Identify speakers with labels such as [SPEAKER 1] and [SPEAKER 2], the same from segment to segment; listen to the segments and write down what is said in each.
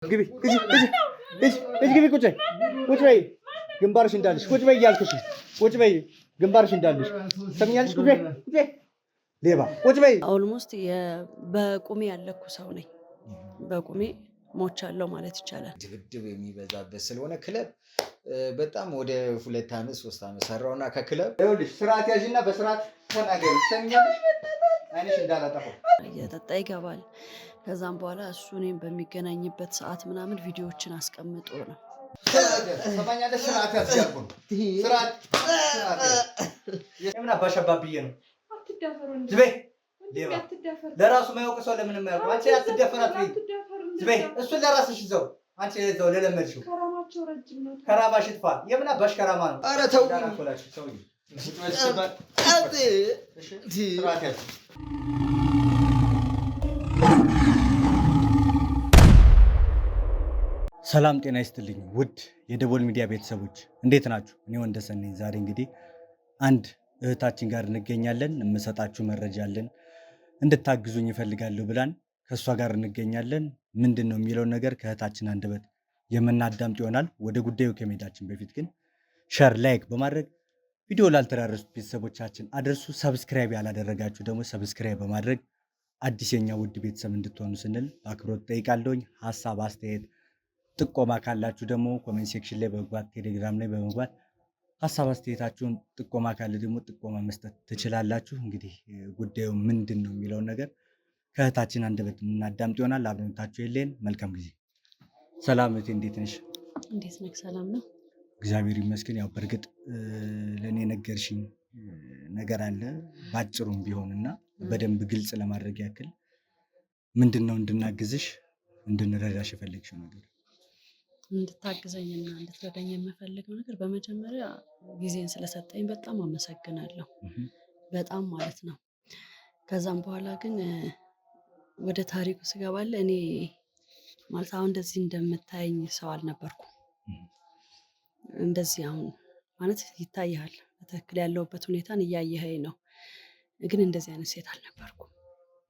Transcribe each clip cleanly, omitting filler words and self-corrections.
[SPEAKER 1] ግቢ ግቢ ቁጭ በይ ግንባርሽ እንዳለሽ ቁጭ በይ እያልኩሽ ቁጭ በይ ግንባርሽ እንዳለሽ ሰምኛለሽ ቁጭ በይ ሌባ ቁጭ በይ
[SPEAKER 2] ኦልሞስት በቁሜ ያለኩ ሰው ነኝ በቁሜ ሞቻለሁ ማለት ይቻላል
[SPEAKER 3] ድብድብ የሚበዛበት ስለሆነ ክለብ በጣም ወደ 2 ዓመት 3 ዓመት ሰራውና ከክለብ
[SPEAKER 1] ይኸውልሽ ስርዓት ያዥና በስርዓት ተናገሪ ሰምኛለሽ አይንሽ እንዳላጠፋው
[SPEAKER 2] እየጠጣ ይገባል ከዛም በኋላ እሱ እኔም በሚገናኝበት ሰዓት ምናምን ቪዲዮዎችን አስቀምጦ ነው
[SPEAKER 1] ሰማኛለሽ ስርዓት ያዝያልኩ ስርዓት የምን አባሻባብዬ ነው
[SPEAKER 4] አትዳፈሩ እንዴ
[SPEAKER 1] ዝበይ ሌባ ለራሱ ማያውቅ ሰው ለምን ማያውቅ አንቺ አትደፈራት ዝበይ እሱ ለራስሽ ይዘው አንቺ ይዘው ለለመድሽው
[SPEAKER 4] ከራማቸው ረጅም ነው
[SPEAKER 1] ከራማሽ ይጥፋ የምን አባሽ ከራማ ነው
[SPEAKER 3] ኧረ ተው
[SPEAKER 1] ስርዓት ያዝ ሰላም ጤና ይስጥልኝ ውድ የደቦል ሚዲያ ቤተሰቦች እንዴት ናችሁ? እኔ ወንደሰን ነኝ። ዛሬ እንግዲህ አንድ እህታችን ጋር እንገኛለን። የምሰጣችሁ መረጃ አለን እንድታግዙኝ ይፈልጋለሁ ብላን ከእሷ ጋር እንገኛለን። ምንድን ነው የሚለውን ነገር ከእህታችን አንደበት የምናዳምጥ ይሆናል። ወደ ጉዳዩ ከመሄዳችን በፊት ግን ሸር፣ ላይክ በማድረግ ቪዲዮ ላልተዳረሱት ቤተሰቦቻችን አድርሱ። ሰብስክራይብ ያላደረጋችሁ ደግሞ ሰብስክራይብ በማድረግ አዲስ የኛ ውድ ቤተሰብ እንድትሆኑ ስንል በአክብሮት ጠይቃለሁኝ። ሀሳብ አስተያየት ጥቆማ ካላችሁ ደግሞ ኮሜንት ሴክሽን ላይ በመግባት ቴሌግራም ላይ በመግባት ሀሳብ አስተያየታችሁን ጥቆማ ካለ ደግሞ ጥቆማ መስጠት ትችላላችሁ። እንግዲህ ጉዳዩ ምንድን ነው የሚለውን ነገር ከእህታችን አንደበት የምናዳምጥ ይሆናል። አብረንታችሁ የለን መልካም ጊዜ። ሰላም እህቴ፣ እንዴት ነሽ?
[SPEAKER 2] እንዴት ነህ? ሰላም ነው
[SPEAKER 1] እግዚአብሔር ይመስገን። ያው በእርግጥ ለእኔ ነገርሽኝ ነገር አለ ባጭሩም ቢሆንና በደንብ ግልጽ ለማድረግ ያክል ምንድን ነው እንድናግዝሽ እንድንረዳሽ የፈለግሽው ነገር?
[SPEAKER 2] እንድታግዘኝና እንድትረዳኝ የምፈልገው ነገር በመጀመሪያ ጊዜን ስለሰጠኝ በጣም አመሰግናለሁ። በጣም ማለት ነው። ከዛም በኋላ ግን ወደ ታሪኩ ስገባለ እኔ ማለት አሁን እንደዚህ እንደምታየኝ ሰው አልነበርኩም። እንደዚህ አሁን ማለት ይታይሃል በትክክል ያለውበት ሁኔታን እያየኸኝ ነው። ግን እንደዚህ አይነት ሴት አልነበርኩም።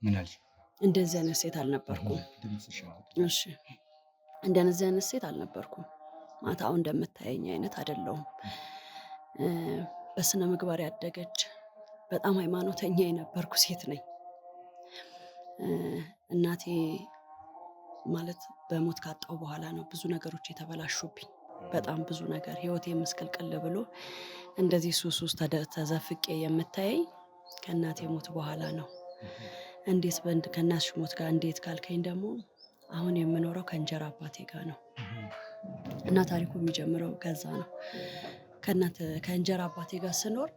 [SPEAKER 1] ምን አልሽ?
[SPEAKER 2] እንደዚህ አይነት ሴት አልነበርኩም። እሺ እንደነዚህ አይነት ሴት አልነበርኩም። ማለት አሁን እንደምታየኝ አይነት አይደለሁም። በስነ ምግባር ያደገች በጣም ሃይማኖተኛ የነበርኩ ሴት ነኝ። እናቴ ማለት በሞት ካጣው በኋላ ነው ብዙ ነገሮች የተበላሹብኝ። በጣም ብዙ ነገር ህይወቴ መስቀልቀል ብሎ እንደዚህ ሱስ ውስጥ ተዘፍቄ የምታየኝ ከእናቴ ሞት በኋላ ነው። እንዴት ከእናትሽ ሞት ጋር እንዴት ካልከኝ ደግሞ አሁን የምኖረው ከእንጀራ አባቴ ጋር ነው እና ታሪኩ የሚጀምረው ከዛ ነው። ከእንጀራ አባቴ ጋር ስኖር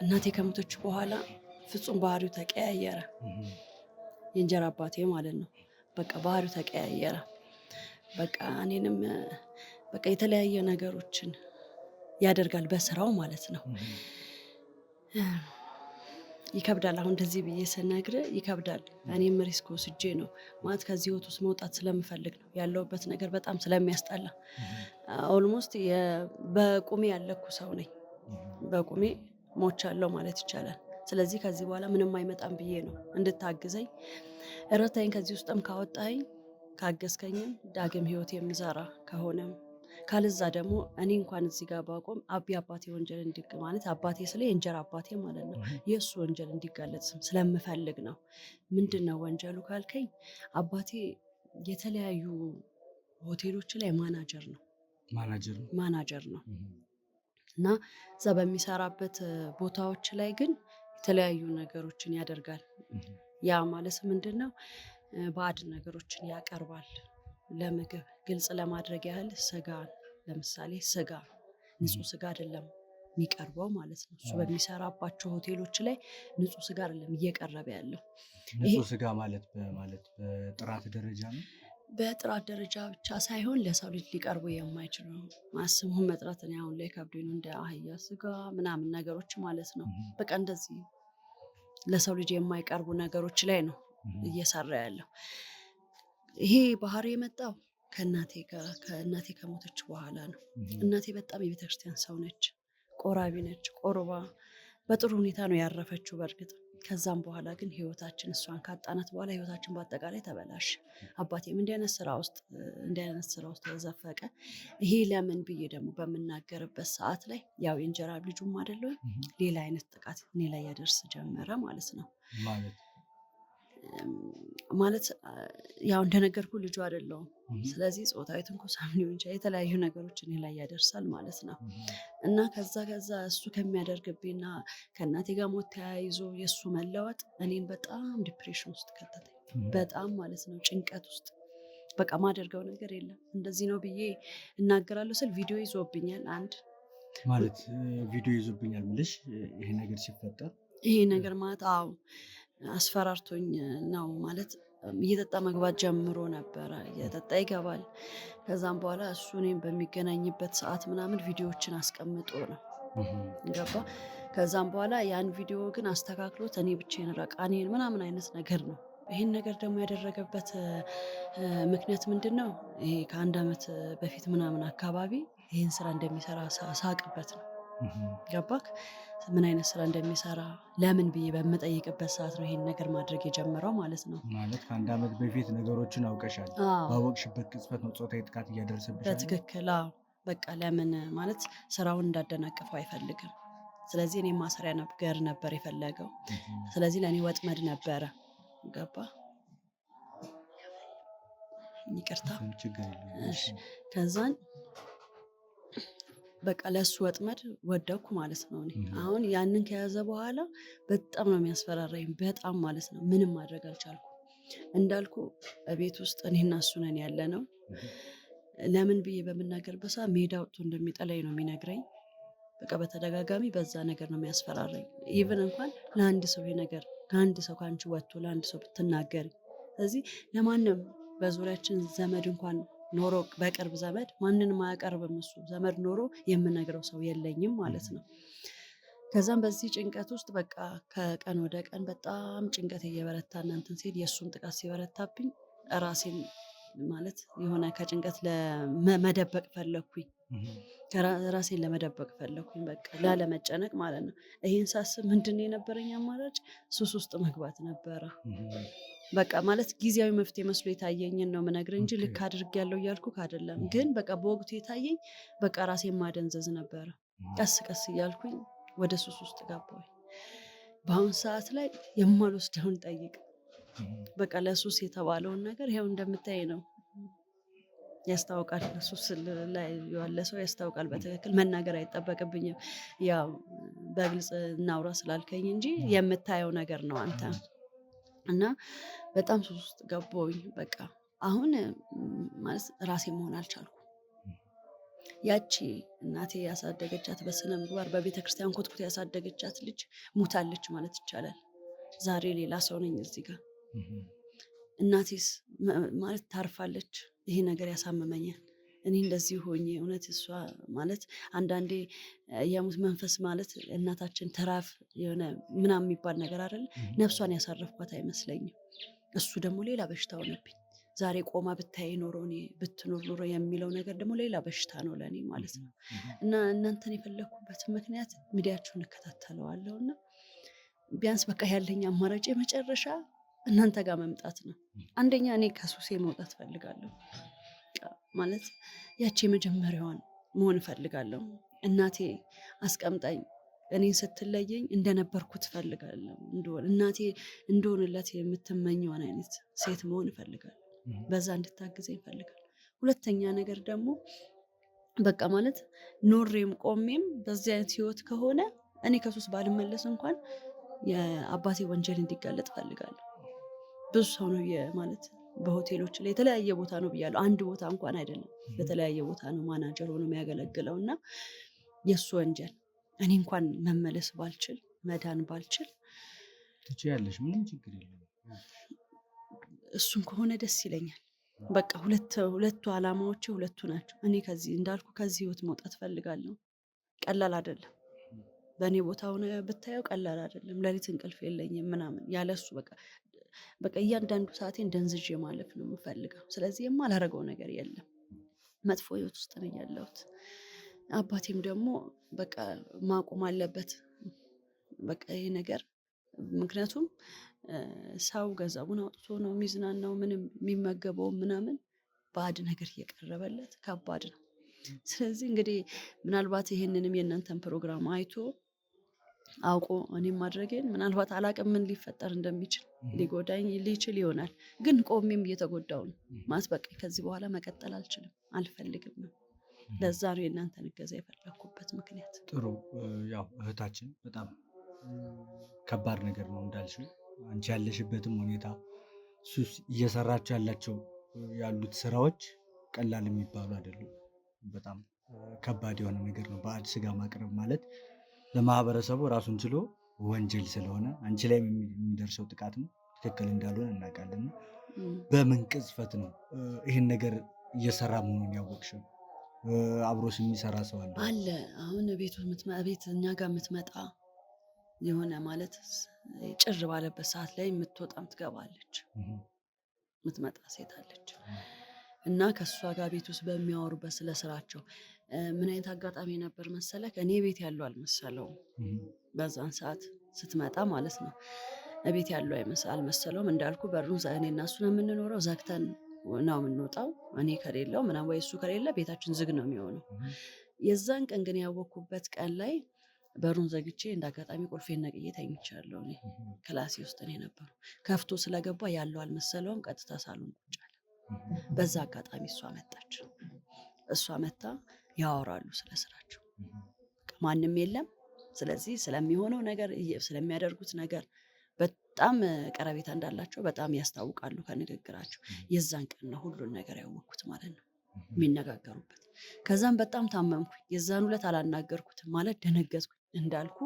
[SPEAKER 2] እናቴ ከሞተች በኋላ ፍጹም ባህሪው ተቀያየረ። የእንጀራ አባቴ ማለት ነው። በቃ ባህሪው ተቀያየረ። በቃ እኔንም በቃ የተለያየ ነገሮችን ያደርጋል በስራው ማለት ነው። ይከብዳል። አሁን እንደዚህ ብዬ ስነግርህ ይከብዳል። እኔም ሪስክ ወስጄ ነው ማለት ከዚህ ህይወት ውስጥ መውጣት ስለምፈልግ ነው። ያለውበት ነገር በጣም ስለሚያስጠላ ኦልሞስት በቁሜ ያለኩ ሰው ነኝ። በቁሜ ሞቻለሁ ማለት ይቻላል። ስለዚህ ከዚህ በኋላ ምንም አይመጣም ብዬ ነው እንድታግዘኝ እረታኝ። ከዚህ ውስጥም ካወጣኝ ካገዝከኝም ዳግም ህይወት የምዘራ ከሆነም ካልዛ ደግሞ እኔ እንኳን እዚህ ጋር ባቆም አባቴ ወንጀል ማለት አባቴ ስለ የእንጀራ አባቴ ማለት ነው የእሱ ወንጀል እንዲጋለጽ ስለምፈልግ ነው። ምንድን ነው ወንጀሉ ካልከኝ አባቴ የተለያዩ ሆቴሎች ላይ ማናጀር ነው እና እዛ በሚሰራበት ቦታዎች ላይ ግን የተለያዩ ነገሮችን ያደርጋል። ያ ማለት ምንድን ነው? ባዕድ ነገሮችን ያቀርባል ለምግብ። ግልጽ ለማድረግ ያህል ስጋ፣ ለምሳሌ ስጋ ንጹህ ስጋ አይደለም የሚቀርበው ማለት ነው። እሱ በሚሰራባቸው ሆቴሎች ላይ ንጹህ ስጋ አይደለም እየቀረበ ያለው።
[SPEAKER 1] ንጹህ ስጋ ማለት በጥራት ደረጃ ነው።
[SPEAKER 2] በጥራት ደረጃ ብቻ ሳይሆን ለሰው ልጅ ሊቀርቡ የማይችሉ ማስሙን መጥራት እኔ አሁን ላይ ከብዶኝ ነው። እንደ አህያ ስጋ ምናምን ነገሮች ማለት ነው። በቃ እንደዚህ ለሰው ልጅ የማይቀርቡ ነገሮች ላይ ነው እየሰራ ያለው። ይሄ ባህሪ የመጣው ከእናቴ ከሞተች በኋላ ነው። እናቴ በጣም የቤተክርስቲያን ሰው ነች። ቆራቢ ነች። ቆርባ በጥሩ ሁኔታ ነው ያረፈችው። በእርግጥ ከዛም በኋላ ግን ህይወታችን እሷን ካጣናት በኋላ ህይወታችን በአጠቃላይ ተበላሽ። አባቴም እንዲህ አይነት ስራ ውስጥ ተዘፈቀ። ይሄ ለምን ብዬ ደግሞ በምናገርበት ሰዓት ላይ ያው የእንጀራ ልጁም አይደለሁ ሌላ አይነት ጥቃት እኔ ላይ ያደርስ ጀመረ ማለት ነው። ማለት ያው እንደነገርኩ ልጁ አይደለሁም። ስለዚህ ጾታዊ ትንኮሳም ሊሆን ይችላል የተለያዩ ነገሮች እኔ ላይ ያደርሳል ማለት ነው። እና ከዛ እሱ ከሚያደርግብኝና ከእናቴ ጋር ሞት ተያይዞ የእሱ መለወጥ እኔን በጣም ዲፕሬሽን ውስጥ ከተተኝ። በጣም ማለት ነው ጭንቀት ውስጥ በቃ ማደርገው ነገር የለም። እንደዚህ ነው ብዬ እናገራለሁ ስል ቪዲዮ ይዞብኛል። አንድ
[SPEAKER 1] ማለት ቪዲዮ ይዞብኛል ምልሽ ይሄ ነገር ሲፈጠር
[SPEAKER 2] ይሄ ነገር ማለት አዎ አስፈራርቶኝ ነው ማለት እየጠጣ መግባት ጀምሮ ነበረ። እየጠጣ ይገባል። ከዛም በኋላ እሱ እኔም በሚገናኝበት ሰዓት ምናምን ቪዲዮዎችን አስቀምጦ ነው ገባ። ከዛም በኋላ ያን ቪዲዮ ግን አስተካክሎት እኔ ብቻዬን ራቃኔን ምናምን አይነት ነገር ነው። ይህን ነገር ደግሞ ያደረገበት ምክንያት ምንድን ነው? ይሄ ከ1 ዓመት በፊት ምናምን አካባቢ ይህን ስራ እንደሚሰራ ሳቅበት ነው ገባክ? ምን አይነት ስራ እንደሚሰራ ለምን ብዬ በምጠይቅበት ሰዓት ነው ይሄን ነገር ማድረግ የጀመረው ማለት ነው።
[SPEAKER 1] ማለት ከ1 ዓመት በፊት ነገሮችን አውቀሻል። ባወቅሽበት ቅጽበት ነው ጾታዊ ጥቃት እያደረሰብሽ።
[SPEAKER 2] በትክክል በቃ ለምን ማለት ስራውን እንዳደናቀፈው አይፈልግም። ስለዚህ እኔ ማሰሪያ ነገር ነበር የፈለገው። ስለዚህ ለእኔ ወጥመድ ነበረ ገባ። ይቅርታ። ከዛን በቃ ለሱ ወጥመድ ወደኩ ማለት ነው። እኔ አሁን ያንን ከያዘ በኋላ በጣም ነው የሚያስፈራራኝ በጣም ማለት ነው። ምንም ማድረግ አልቻልኩም። እንዳልኩ ቤት ውስጥ እኔና እሱ ነን ያለ ነው። ለምን ብዬ በምናገርበት ሰዓት ሜዳ ወጥቶ እንደሚጠላኝ ነው የሚነግረኝ። በቃ በተደጋጋሚ በዛ ነገር ነው የሚያስፈራራኝ። ኢቭን እንኳን ለአንድ ሰው ይሄ ነገር ከአንድ ሰው ከአንቺ ወጥቶ ለአንድ ሰው ብትናገሪ፣ ስለዚህ ለማንም በዙሪያችን ዘመድ እንኳን ኖሮ በቅርብ ዘመድ ማንንም አያቀርብም። እሱ ዘመድ ኖሮ የምነግረው ሰው የለኝም ማለት ነው። ከዛም በዚህ ጭንቀት ውስጥ በቃ ከቀን ወደ ቀን በጣም ጭንቀት እየበረታ እናንተን ሲል የእሱም ጥቃት ሲበረታብኝ ራሴን ማለት የሆነ ከጭንቀት ለመደበቅ ፈለኩኝ። ራሴን ለመደበቅ ፈለኩኝ በቃ ላለመጨነቅ ማለት ነው። ይሄን ሳስብ ምንድነው የነበረኝ አማራጭ? ሱስ ውስጥ መግባት ነበረ። በቃ ማለት ጊዜያዊ መፍትሄ መስሎ የታየኝን ነው የምነግርህ እንጂ ልክ አድርጌያለሁ እያልኩህ አይደለም። ግን በቃ በወቅቱ የታየኝ በቃ ራሴን ማደንዘዝ ነበረ። ቀስ ቀስ እያልኩኝ ወደ ሱስ ውስጥ ገባሁኝ። በአሁን ሰዓት ላይ የማልወስደውን ጠይቅ። በቃ ለሱስ የተባለውን ነገር ይኸው እንደምታይ ነው ያስታውቃል። ሱስ ላይ ያለ ሰው ያስታውቃል። በትክክል መናገር አይጠበቅብኝም። ያው በግልጽ እናውራ ስላልከኝ እንጂ የምታየው ነገር ነው አንተ። እና በጣም ሱስ ውስጥ ገባሁኝ። በቃ አሁን ማለት ራሴ መሆን አልቻልኩም። ያቺ እናቴ ያሳደገቻት በስነ ምግባር በቤተ ክርስቲያን ኮትኩት ያሳደገቻት ልጅ ሙታለች ማለት ይቻላል። ዛሬ ሌላ ሰው ነኝ እዚህ ጋር። እናቴስ ማለት ታርፋለች። ይሄ ነገር ያሳመመኛል። እኔ እንደዚህ ሆኜ እውነት እሷ ማለት አንዳንዴ የሙት መንፈስ ማለት እናታችን ተራፍ የሆነ ምናምን የሚባል ነገር አይደል? ነፍሷን ያሳረፍኳት አይመስለኝም። እሱ ደግሞ ሌላ በሽታ ሆነብኝ። ዛሬ ቆማ ብታይ ኖሮ እኔ ብትኖር ኖሮ የሚለው ነገር ደግሞ ሌላ በሽታ ነው ለእኔ ማለት ነው። እና እናንተን የፈለግኩበት ምክንያት ሚዲያችሁን እከታተለዋለሁ እና ቢያንስ በቃ ያለኝ አማራጭ የመጨረሻ እናንተ ጋር መምጣት ነው። አንደኛ እኔ ከሱሴ መውጣት ፈልጋለሁ። ማለት ያቺ የመጀመሪያዋን መሆን እፈልጋለሁ። እናቴ አስቀምጣኝ እኔን ስትለየኝ እንደነበርኩት እፈልጋለሁ እንደሆነ እናቴ እንደሆነላት የምትመኘውን አይነት ሴት መሆን እፈልጋለሁ። በዛ እንድታግዘኝ እፈልጋለሁ። ሁለተኛ ነገር ደግሞ በቃ ማለት ኖሬም ቆሜም በዚህ አይነት ህይወት ከሆነ እኔ ከሱስ ባልመለስ እንኳን የአባቴ ወንጀል እንዲጋለጥ እፈልጋለሁ። ብዙ ሰው ነው ማለት በሆቴሎች ላይ የተለያየ ቦታ ነው ብያለሁ። አንድ ቦታ እንኳን አይደለም፣ በተለያየ ቦታ ነው ማናጀር ሆኖ የሚያገለግለው እና የእሱ ወንጀል እኔ እንኳን መመለስ ባልችል መዳን ባልችል
[SPEAKER 1] ትችያለሽ፣ ምንም ችግር የለም።
[SPEAKER 2] እሱን ከሆነ ደስ ይለኛል። በቃ ሁለቱ ዓላማዎቼ ሁለቱ ናቸው። እኔ ከዚህ እንዳልኩ ከዚህ ህይወት መውጣት ፈልጋለሁ። ቀላል አይደለም። በእኔ ቦታ ሆነ ብታየው ቀላል አይደለም። ሌሊት እንቅልፍ የለኝም ምናምን ያለሱ በቃ እያንዳንዱ ሰዓቴን ደንዝዤ ማለፍ ነው የምፈልገው። ስለዚህ የማላረገው ነገር የለም። መጥፎ ህይወት ውስጥ ነኝ ያለሁት። አባቴም ደግሞ በቃ ማቆም አለበት። በቃ ይሄ ነገር ምክንያቱም ሰው ገንዘቡን አውጥቶ ነው የሚዝናናው፣ ምንም የሚመገበው ምናምን ባዕድ ነገር እየቀረበለት ከባድ ነው። ስለዚህ እንግዲህ ምናልባት ይሄንንም የእናንተን ፕሮግራም አይቶ አውቆ እኔም ማድረጌን ምናልባት አላቅም ምን ሊፈጠር እንደሚችል ሊጎዳኝ ሊችል ይሆናል። ግን ቆሜም እየተጎዳው ነው ማለት በቃ ከዚህ በኋላ መቀጠል አልችልም አልፈልግም ነው። ለዛ ነው የእናንተን እገዛ የፈለኩበት ምክንያት።
[SPEAKER 1] ጥሩ ያው እህታችን በጣም ከባድ ነገር ነው እንዳልሽው። አንቺ ያለሽበትም ሁኔታ ሱስ እየሰራችሁ ያሉት ስራዎች ቀላል የሚባሉ አይደሉም። በጣም ከባድ የሆነ ነገር ነው። ባዕድ ስጋ ማቅረብ ማለት ለማህበረሰቡ ራሱን ችሎ ወንጀል ስለሆነ አንቺ ላይ የሚደርሰው ጥቃትም ትክክል እንዳልሆነ እናውቃለን። በምን ቅጽበት ነው ይህን ነገር እየሰራ መሆኑን ያወቅሽው? አብሮስ የሚሰራ ሰው አለ?
[SPEAKER 2] አሁን ቤት እኛ ጋር የምትመጣ የሆነ ማለት ጭር ባለበት ሰዓት ላይ የምትወጣም ትገባለች የምትመጣ ሴት አለች። እና ከእሷ ጋር ቤት ውስጥ በሚያወሩበት ስለ ስራቸው ምን አይነት አጋጣሚ ነበር መሰለህ? እኔ ቤት ያለው አልመሰለውም በዛን ሰዓት ስትመጣ ማለት ነው። ቤት ያለው አልመሰለውም። እንዳልኩ በሩን እኔ እና እሱ ነው የምንኖረው፣ ዘግተን ነው የምንወጣው። እኔ ከሌለው ምናምን ወይ እሱ ከሌለ ቤታችን ዝግ ነው የሚሆነው። የዛን ቀን ግን ያወቅኩበት ቀን ላይ በሩን ዘግቼ እንደ አጋጣሚ ቁልፌን ነቅዬ ተኝቻለሁ። እኔ ክላሴ ውስጥ ነው የነበረው። ከፍቶ ስለገባ ያለው አልመሰለውም። ቀጥታ ሳሎን ቁጭ አለ። በዛ አጋጣሚ እሷ መጣች። እሷ መታ ያወራሉ ስለ ስራቸው። ማንም የለም። ስለዚህ ስለሚሆነው ነገር ስለሚያደርጉት ነገር በጣም ቀረቤታ እንዳላቸው በጣም ያስታውቃሉ ከንግግራቸው። የዛን ቀን ነው ሁሉን ነገር ያወቅኩት ማለት ነው የሚነጋገሩበት። ከዛም በጣም ታመምኩኝ። የዛን ዕለት አላናገርኩትም ማለት ደነገጥኩኝ። እንዳልኩ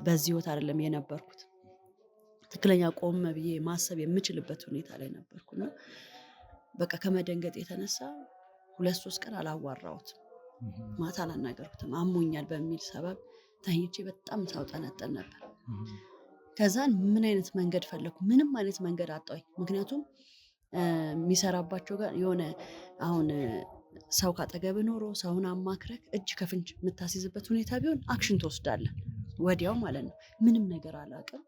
[SPEAKER 2] በዚህ ህይወት አይደለም የነበርኩት። ትክክለኛ ቆም ብዬ ማሰብ የምችልበት ሁኔታ ላይ ነበርኩና በቃ ከመደንገጥ የተነሳ 2-3 ቀን አላዋራሁትም። ማታ አላናገርኩትም። አሞኛል በሚል ሰበብ ተኝቼ በጣም ሳውጠነጠን ነበር። ከዛን ምን አይነት መንገድ ፈለኩ? ምንም አይነት መንገድ አጣሁኝ። ምክንያቱም የሚሰራባቸው ጋር የሆነ አሁን ሰው ካጠገብ ኖሮ ሰውን አማክረክ እጅ ከፍንጅ የምታስይዝበት ሁኔታ ቢሆን አክሽን ትወስዳለህ ወዲያው ማለት ነው። ምንም ነገር አላውቅም።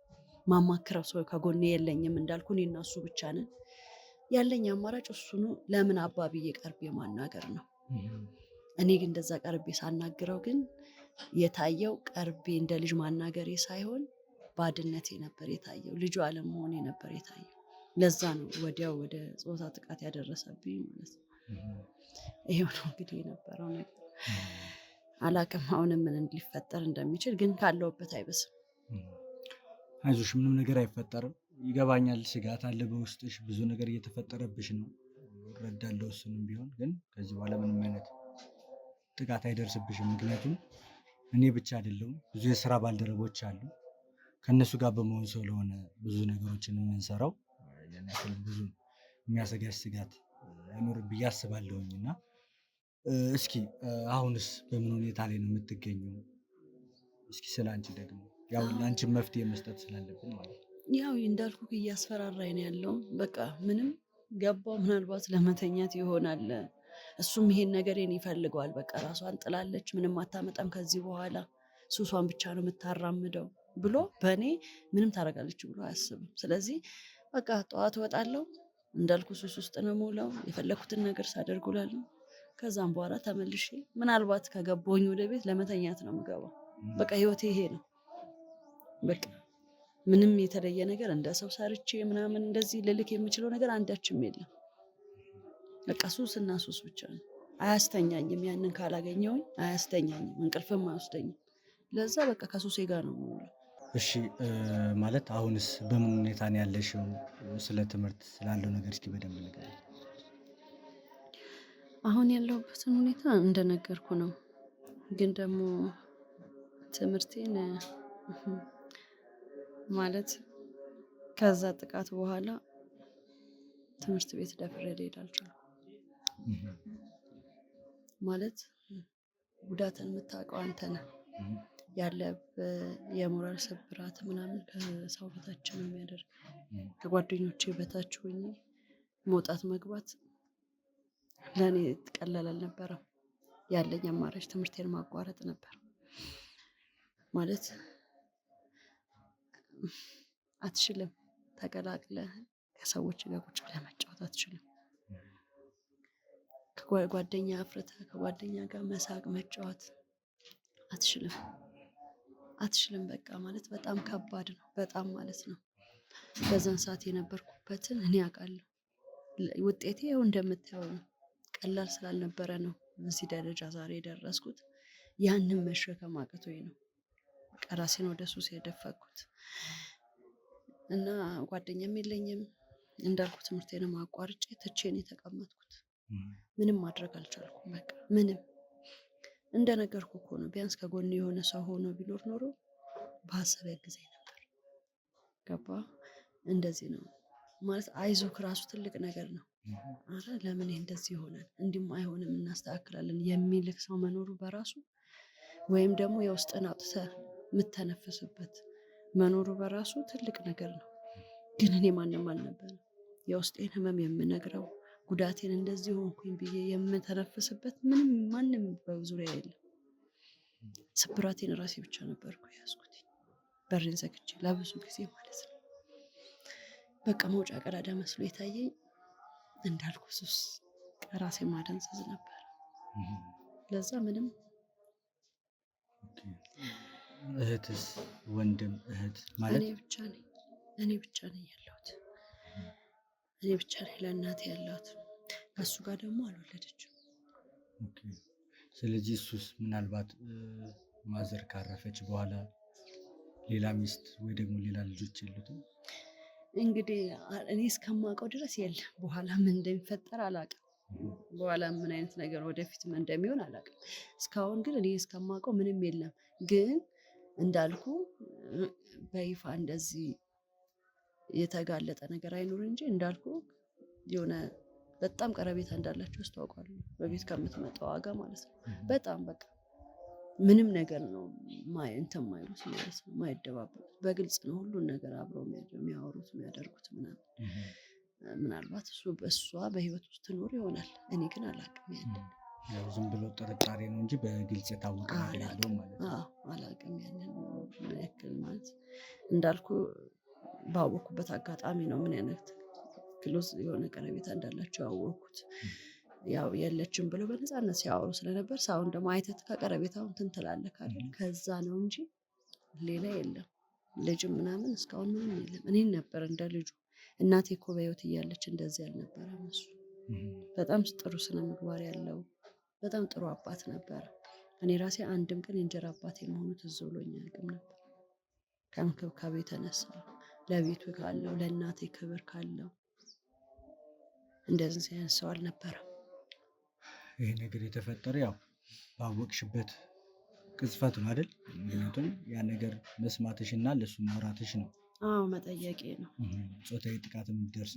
[SPEAKER 2] ማማክረው ሰው ከጎኔ የለኝም። እንዳልኩ እኔና እሱ ብቻ ነን። ያለኝ አማራጭ እሱኑ ለምን አባ ብዬ ቀርቤ ማናገር ነው። እኔ ግን እንደዛ ቀርቤ ሳናግረው ግን የታየው ቀርቤ እንደ ልጅ ማናገሬ ሳይሆን ባድነቴ ነበር የታየው። ልጁ አለመሆኔ ነበር የታየው። ለዛ ነው ወዲያው ወደ ጾታ ጥቃት ያደረሰብኝ ማለት ነው። ይሄው ነው እንግዲህ የነበረው ነገር። አላቅም አሁንም ምን ሊፈጠር እንደሚችል፣ ግን ካለውበት አይበስም።
[SPEAKER 1] አይዞሽ፣ ምንም ነገር አይፈጠርም። ይገባኛል፣ ስጋት አለ በውስጥሽ፣ ብዙ ነገር እየተፈጠረብሽ ነው፣ እረዳለሁ። እሱንም ቢሆን ግን ከዚህ በኋላ ምንም አይነት ጥቃት አይደርስብሽም። ምክንያቱም እኔ ብቻ አይደለሁም፣ ብዙ የስራ ባልደረቦች አሉ። ከእነሱ ጋር በመሆን ስለሆነ ብዙ ነገሮችን የምንሰራው ብዙ የሚያሰጋሽ ስጋት አይኖርም ብዬ አስባለሁኝ። እና እስኪ አሁንስ በምን ሁኔታ ላይ ነው የምትገኘው? እስኪ ስለ አንቺ ደግሞ ያው ለአንቺን መፍትሄ መስጠት ስላለብን ማለት ነው።
[SPEAKER 2] ያው እንዳልኩ እያስፈራራኝ ነው ያለው። በቃ ምንም ገባው ምናልባት ለመተኛት ይሆናል። እሱም ይሄን ነገሬን ይፈልገዋል። በቃ ራሷን ጥላለች፣ ምንም አታመጣም ከዚህ በኋላ ሱሷን ብቻ ነው የምታራምደው ብሎ በእኔ ምንም ታደርጋለች ብሎ አያስብም። ስለዚህ በቃ ጠዋት እወጣለሁ እንዳልኩ ሱስ ውስጥ ነው የምውለው። የፈለኩትን ነገር ሳደርግ ውላለሁ። ከዛም በኋላ ተመልሼ ምናልባት ከገባሁኝ ወደ ቤት ለመተኛት ነው የምገባው። በቃ ህይወቴ ይሄ ነው። በቃ ምንም የተለየ ነገር እንደ ሰው ሰርቼ ምናምን እንደዚህ ልልክ የምችለው ነገር አንዳችም የለም። በቃ ሱስ እና ሱስ ብቻ ነው። አያስተኛኝም። ያንን ካላገኘውኝ አያስተኛኝም፣ እንቅልፍም አይወስደኝም። ለዛ በቃ ከሱሴ ጋር ነው የምውለው።
[SPEAKER 1] እሺ ማለት አሁንስ በምን ሁኔታ ነው ያለሽው? ስለ ትምህርት ስላለው ነገር እስኪ በደንብ ንገሪኝ።
[SPEAKER 2] አሁን ያለሁበትን ሁኔታ እንደነገርኩ ነው። ግን ደግሞ ትምህርቴን ማለት ከዛ ጥቃት በኋላ ትምህርት ቤት ደፍሬ ልሄድ አልቻልኩም። ማለት ጉዳትን የምታውቀው አንተ ነህ። ያለብህ የሞራል ስብራት ምናምን ከሰው በታች ነው የሚያደርግ። ከጓደኞቼ በታች ሆኜ መውጣት መግባት ለእኔ ቀላል አልነበረም። ያለኝ አማራጭ ትምህርቴን ማቋረጥ ነበር። ማለት አትችልም። ተቀላቅለህ ከሰዎች ጋር ቁጭ ብለህ መጫወት አትችልም። ከጓደኛ አፍርተህ ከጓደኛ ጋር መሳቅ መጫወት አትችልም። በቃ ማለት በጣም ከባድ ነው። በጣም ማለት ነው። በዛን ሰዓት የነበርኩበትን እኔ አውቃለሁ። ውጤቴ ያው እንደምታየው ነው። ቀላል ስላልነበረ ነው እዚህ ደረጃ ዛሬ የደረስኩት። ያንን መሸከም አቅቶኝ ነው ራሴን ወደ ሱስ የደፈኩት እና ጓደኛም የለኝም እንዳልኩ ትምህርቴንም አቋርጬ ትቼን የተቀመጥኩት። ምንም ማድረግ አልቻልኩም። በቃ ምንም እንደነገርኩ እኮ ነው። ቢያንስ ከጎን የሆነ ሰው ሆኖ ቢኖር ኖሮ በሀሳብ ያግዘኝ ነበር። ገባ? እንደዚህ ነው ማለት አይዞህ ራሱ ትልቅ ነገር ነው። አረ ለምን እንደዚህ ይሆናል? እንዲህም አይሆንም እናስተካክላለን የሚልክ ሰው መኖሩ በራሱ ወይም ደግሞ የውስጥን አውጥተህ የምተነፍስበት መኖሩ በራሱ ትልቅ ነገር ነው። ግን እኔ ማንም አልነበረም የውስጤን ህመም የምነግረው ጉዳቴን እንደዚህ ሆንኩኝ ብዬ የምተነፍስበት ማንም በዙሪያ የለም። ስብራቴን ራሴ ብቻ ነበርኩ ያዝኩት፣ በሬን ዘግቼ ለብዙ ጊዜ ማለት ነው። በቃ መውጫ ቀዳዳ መስሎ የታየኝ እንዳልኩ ሱስ ራሴ ማደንዘዝ ነበር። ለዛ ምንም
[SPEAKER 1] እህትስ ወንድም እህት ማለት
[SPEAKER 2] እኔ ብቻ ነኝ ያለሁት። እኔ ብቻ ነኝ ለእናቴ ያለሁት። ከሱ ጋር ደግሞ አልወለደችም።
[SPEAKER 1] ስለዚህ እሱስ ምናልባት ማዘር ካረፈች በኋላ ሌላ ሚስት ወይ ደግሞ ሌላ ልጆች የሉትም?
[SPEAKER 2] እንግዲህ እኔ እስከማውቀው ድረስ የለም። በኋላ ምን እንደሚፈጠር አላውቅም። በኋላ ምን አይነት ነገር ወደፊት ምን እንደሚሆን አላውቅም። እስካሁን ግን እኔ እስከማውቀው ምንም የለም። ግን እንዳልኩ በይፋ እንደዚህ የተጋለጠ ነገር አይኖር እንጂ እንዳልኩ የሆነ በጣም ቀረቤታ እንዳላቸው አስታውቃለሁ። በቤት ከምትመጣው ዋጋ ማለት ነው። በጣም በቃ ምንም ነገር ነው እንትን ማይሉት ማለት ነው። ማይደባበቁት በግልጽ ነው ሁሉን ነገር አብረው የሚያወሩት የሚያደርጉት ምናምን። ምናልባት እሷ በህይወት ውስጥ ትኖር ይሆናል። እኔ ግን አላውቅም።
[SPEAKER 1] ያው ዝም ብሎ ጥርጣሬ ነው እንጂ በግልጽ የታወቀ ነገር የለውም ማለት ነው።
[SPEAKER 2] አላውቅም። ያንን ምን ያክል ማለት እንዳልኩ ባወኩበት አጋጣሚ ነው ምን አይነት ክሎዝ የሆነ ቀረቤታ እንዳላቸው ያወኩት። ያው የለችም ብሎ በነፃነት ሲያወሩ ስለነበር ሳሁን ደግሞ አይተት ከቀረቤታው እንትን ትላለህ አይደል? ከዛ ነው እንጂ ሌላ የለም። ልጅም ምናምን እስካሁን ምንም የለም። እኔን ነበር እንደ ልጁ። እናቴ እኮ በህይወት እያለች እንደዚህ አልነበረም እሱ። በጣም ጥሩ ስነ ምግባር ያለው በጣም ጥሩ አባት ነበር። እኔ ራሴ አንድም ቀን የእንጀራ አባቴ መሆኑ ትዝ ብሎኝ አያውቅም ነበር። ከእንክብካቤ የተነሳ ለቤቱ ካለው ለእናቴ ክብር ካለው እንደዚህ አይነት ሰው አልነበረም።
[SPEAKER 1] ይሄ ነገር የተፈጠረ ያው ባወቅሽበት ቅጽበት ነው አይደል? ምክንያቱም ያ ነገር መስማትሽ እና ለሱ ማውራትሽ ነው።
[SPEAKER 2] መጠየቄ ነው።
[SPEAKER 1] ጾታዊ ጥቃት የሚደርስ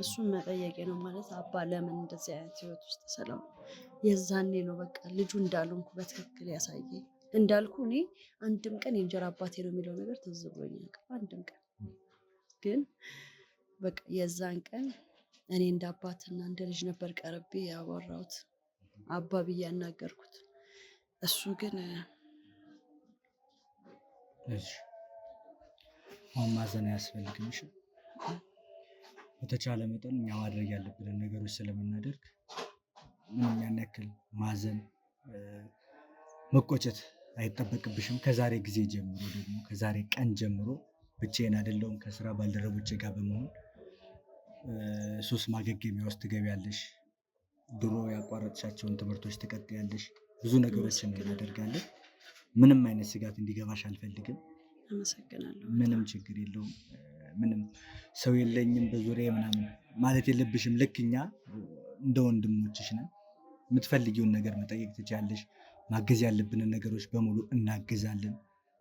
[SPEAKER 2] እሱን መጠየቄ ነው ማለት አባ ለምን እንደዚህ አይነት ህይወት ውስጥ ስለው የዛኔ ነው በቃ ልጁ እንዳልሆንኩ በትክክል ያሳየኝ። እንዳልኩ እኔ አንድም ቀን የእንጀራ አባቴ ነው የሚለው ነገር ትዝ ብሎኝ አያውቅም። አንድም ቀን ግን በቃ የዛን ቀን እኔ እንደ አባትና እንደ ልጅ ነበር ቀርቤ ያወራሁት፣ አባ ብዬ ያናገርኩት። እሱ ግን
[SPEAKER 1] አሁን ማዘን አያስፈልግም። እሺ በተቻለ መጠን እኛ ማድረግ ያለብንን ነገሮች ስለምናደርግ ምንም ያን ያክል ማዘን መቆጨት አይጠበቅብሽም። ከዛሬ ጊዜ ጀምሮ ደግሞ ከዛሬ ቀን ጀምሮ ብቻዬን አይደለሁም ከስራ ባልደረቦቼ ጋር በመሆን ሱስ ማገገሚያ ውስጥ ትገቢያለሽ። ድሮ ያቋረጥሻቸውን ትምህርቶች ትቀጥያለሽ። ብዙ ነገሮችን እናደርጋለን። ምንም አይነት ስጋት እንዲገባሽ አልፈልግም።
[SPEAKER 2] አመሰግናለሁ።
[SPEAKER 1] ምንም ችግር የለውም። ምንም ሰው የለኝም በዙሪያ ምናምን ማለት የለብሽም። ልክ እኛ እንደ ወንድሞችሽ ነን። የምትፈልጊውን ነገር መጠየቅ ትችያለሽ። ማገዝ ያለብንን ነገሮች በሙሉ እናግዛለን።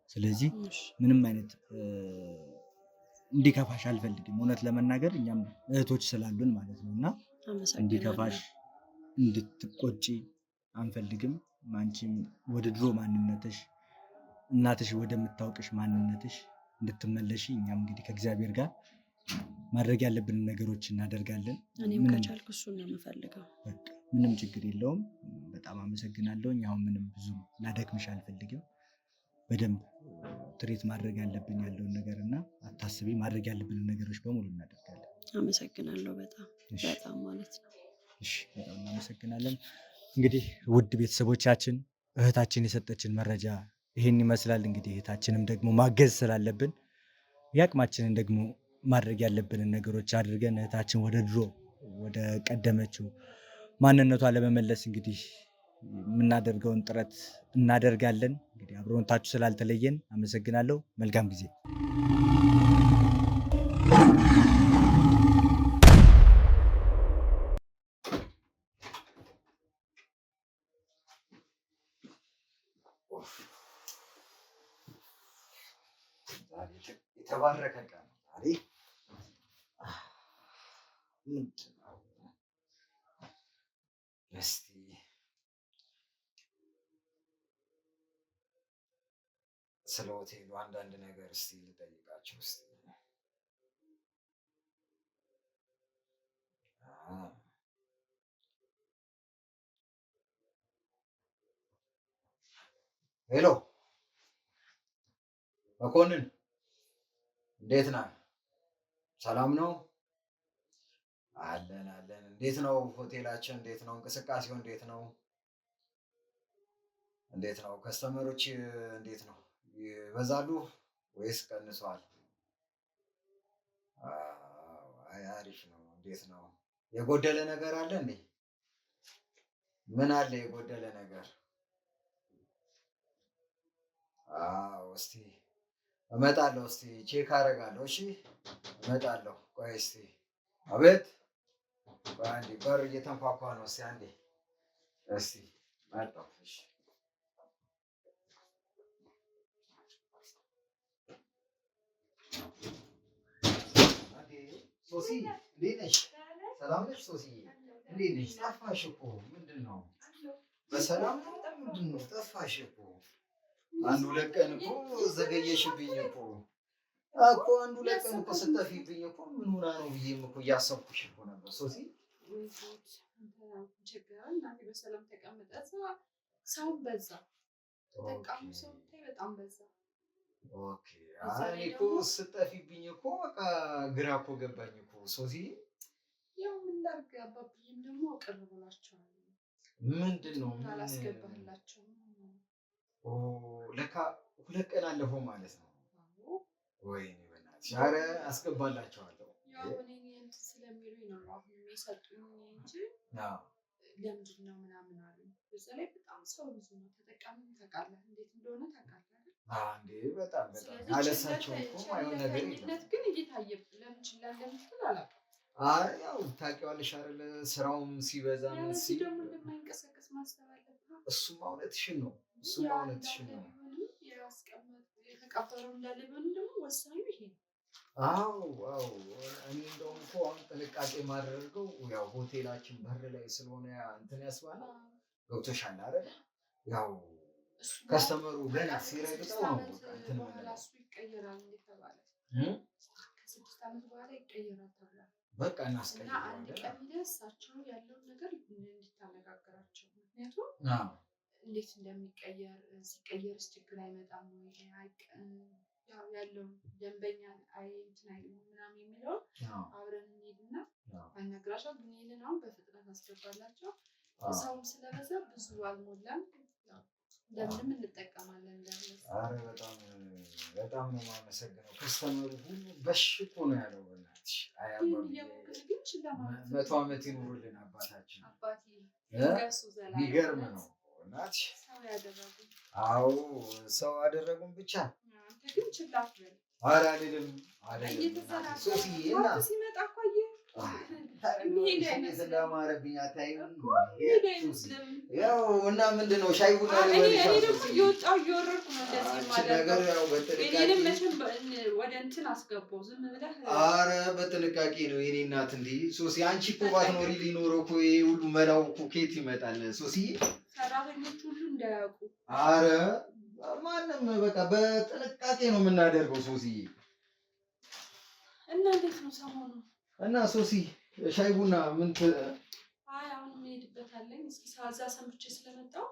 [SPEAKER 1] ስለዚህ ምንም አይነት እንዲከፋሽ አልፈልግም። እውነት ለመናገር እኛም እህቶች ስላሉን ማለት ነው እና እንዲከፋሽ እንድትቆጪ አንፈልግም። አንቺም ወደ ድሮ ማንነትሽ እናትሽ ወደምታውቅሽ ማንነትሽ እንድትመለሺ እኛም እንግዲህ ከእግዚአብሔር ጋር ማድረግ ያለብንን ነገሮች እናደርጋለን።
[SPEAKER 2] እኔም ከቻልኩ እሱን ነው የምፈልገው።
[SPEAKER 1] ምንም ችግር የለውም። በጣም አመሰግናለሁ። አሁን ምንም ብዙ ላደክምሽ አልፈልግም። በደንብ ትሪት ማድረግ ያለብን ያለውን ነገር እና አታስቢ፣ ማድረግ ያለብንን ነገሮች በሙሉ እናደርጋለን።
[SPEAKER 2] አመሰግናለሁ። በጣም ማለት ነው።
[SPEAKER 1] እሺ፣ በጣም እናመሰግናለን። እንግዲህ ውድ ቤተሰቦቻችን እህታችን የሰጠችን መረጃ ይሄን ይመስላል። እንግዲህ እህታችንም ደግሞ ማገዝ ስላለብን የአቅማችንን ደግሞ ማድረግ ያለብንን ነገሮች አድርገን እህታችን ወደ ድሮ ወደ ቀደመችው ማንነቷ ለመመለስ እንግዲህ የምናደርገውን ጥረት እናደርጋለን። እንግዲህ አብሮነታችሁ ስላልተለየን አመሰግናለሁ። መልካም ጊዜ።
[SPEAKER 3] የተባረከ ቀን ዛሬ። ምንድን ነው እስቲ ስለ ሆቴሉ አንዳንድ ነገር እስቲ ልጠይቃቸው እስቲ። ሄሎ መኮንን፣ እንዴት ነህ? ሰላም ነው? አለን አለን። እንዴት ነው ሆቴላችን? እንዴት ነው እንቅስቃሴው? እንዴት ነው ከስተመሮች እንዴት ነው ይበዛሉ ወይስ ቀንሰዋል? አይ አሪፍ ነው። እንዴት ነው የጎደለ ነገር አለ እንዴ? ምን አለ የጎደለ ነገር? እስቲ እመጣለሁ። እስቲ ቼክ አደርጋለሁ። እሺ እመጣለሁ። ቆይ እስቲ። አቤት። ቆይ አንዴ በር እየተንኳኳ ነው። እስቲ አንዴ። እስቲ መጣሁ። እሺ ሶሲ እንዴት ነሽ? ሰላም ነሽ ሶሲ? እንዴት ነሽ? ጠፋሽ እኮ። ምንድን ነው በሰላም ነው? ምንድን ነው ጠፋሽ እኮ? አንድ ሁለት ቀን እኮ ዘገየሽብኝ እኮ አንድ ሁለት ቀን እኮ ስጠፊብኝ እኮ ምን ሆና ነው ብዬም እኮ እያሰብኩሽ እኮ ነበር ሶሲ።
[SPEAKER 4] በሰላም ተቀምጠ ሰው በዛ ተጠቃሚ ሰው በጣም በዛ።
[SPEAKER 3] ኦኬ እኔ እኮ ስጠፊብኝ እኮ በቃ ግራ እኮ ገባኝ እኮ ሶሲ።
[SPEAKER 4] ያው ምን ላድርግ አባብዬም ደግሞ ቅር ብሏቸዋል።
[SPEAKER 3] ምንድን ነው
[SPEAKER 4] አላስገባህላቸው?
[SPEAKER 3] ለካ ሁለት ቀን አለፈው ማለት ነው። ወይኔ በእናትሽ! ኧረ አስገባላቸዋለሁ።
[SPEAKER 4] ያው እኔ እንትን ስለሚሉኝ ነው አሁን የሰጡኝ እንጂ ለምንድን ነው ምናምን አሉኝ። በዛ ላይ በጣም ሰው ብዙ ነው። ተጠቃሚም ታውቃለህ እንዴት እንደሆነ ታውቃለህ።
[SPEAKER 3] እንዴ በጣም አለሳቸው እኮ አይሆን ነገር የለም።
[SPEAKER 4] ግን እየታየብህ ለምን ችላ እንደምትል አላውቅም።
[SPEAKER 3] ያው ታውቂዋለሽ አይደለ ስራውም ሲበዛ ምን ሲል
[SPEAKER 4] ደግሞ እንደማይንቀሳቀስ ማሰብ አለብህ።
[SPEAKER 3] እሱማ እውነትሽን ነው።
[SPEAKER 4] የተቀበረው እንዳለ ቢሆን ደግሞ ወሳኙ ይሄ ነው።
[SPEAKER 3] እኔ እንደውም እኮ አሁን ጥንቃቄ የማደርገው ያው ሆቴላችን በር ላይ ስለሆነ እንትን ያስባላል። ገብቶሻል አይደል? ያው ከስተመሩ ገና ሲረግጠው ነው እንትን
[SPEAKER 4] እሱ ይቀየራል እንደተባለ ከ6 ዓመት በኋላ ይቀየራል ተብሏል።
[SPEAKER 3] በቃ
[SPEAKER 4] እና
[SPEAKER 3] እናስቀይረዋለን።
[SPEAKER 4] አንድ ቀን ሄደህ እሳቸው ያለውን ነገር እንድታነጋግራቸው። ምክንያቱም እንዴት እንደሚቀየር ሲቀየርስ ችግር አይመጣም ወይ ያው ያለውን ደንበኛ እንትን አይልም ምናምን የሚለውን አብረን እንሂድና አናግራቸው። ግን ይሄንን አሁን በፍጥነት አስገባላቸው። ሰውም ስለበዛ ብዙ አልሞላም። እንደምንም እንጠቀማለን እንዳለ።
[SPEAKER 3] ኧረ በጣም ነው የማመሰግነው። ከስተመሩ ሁሉ በሽ እኮ ነው ያለው። በእናትሽ መቶ ዓመት ይኑሩልን አባታችን። የሚገርም ነው እናትሽ። ሰው አደረጉን ብቻ። ኧረ አይደለም ሶስዬ እና እንዴት እንዳማረብኝ አታይም? ያው እና ምንድን ነው ሻይ ቡና
[SPEAKER 4] እየወጣሁ እየወረድኩ ነው እንደዚህ
[SPEAKER 3] ነገር ያው በጥንቃቄ
[SPEAKER 4] ወደ እንትን አስገባው ዝም ብለህ።
[SPEAKER 3] ኧረ በጥንቃቄ ነው የኔ እናት። እንዴ ሶሲ አንቺ እኮ ባትኖሪ ሊኖረው እኮ ይሄ ሁሉ መላው እኮ ከየት ይመጣል ሶሲዬ?
[SPEAKER 4] ሰራተኞች ሁሉ እንዳያውቁ።
[SPEAKER 3] ኧረ ማንም በቃ በጥንቃቄ ነው የምናደርገው ሶሲዬ።
[SPEAKER 4] እና እንዴት ነው ሰሞኑን?
[SPEAKER 3] እና ሶሲ ሻይ ቡና ምን
[SPEAKER 4] አሁን የምሄድበት አለኝ። እስኪ እዛ ሰምቼ ስለመጣሁ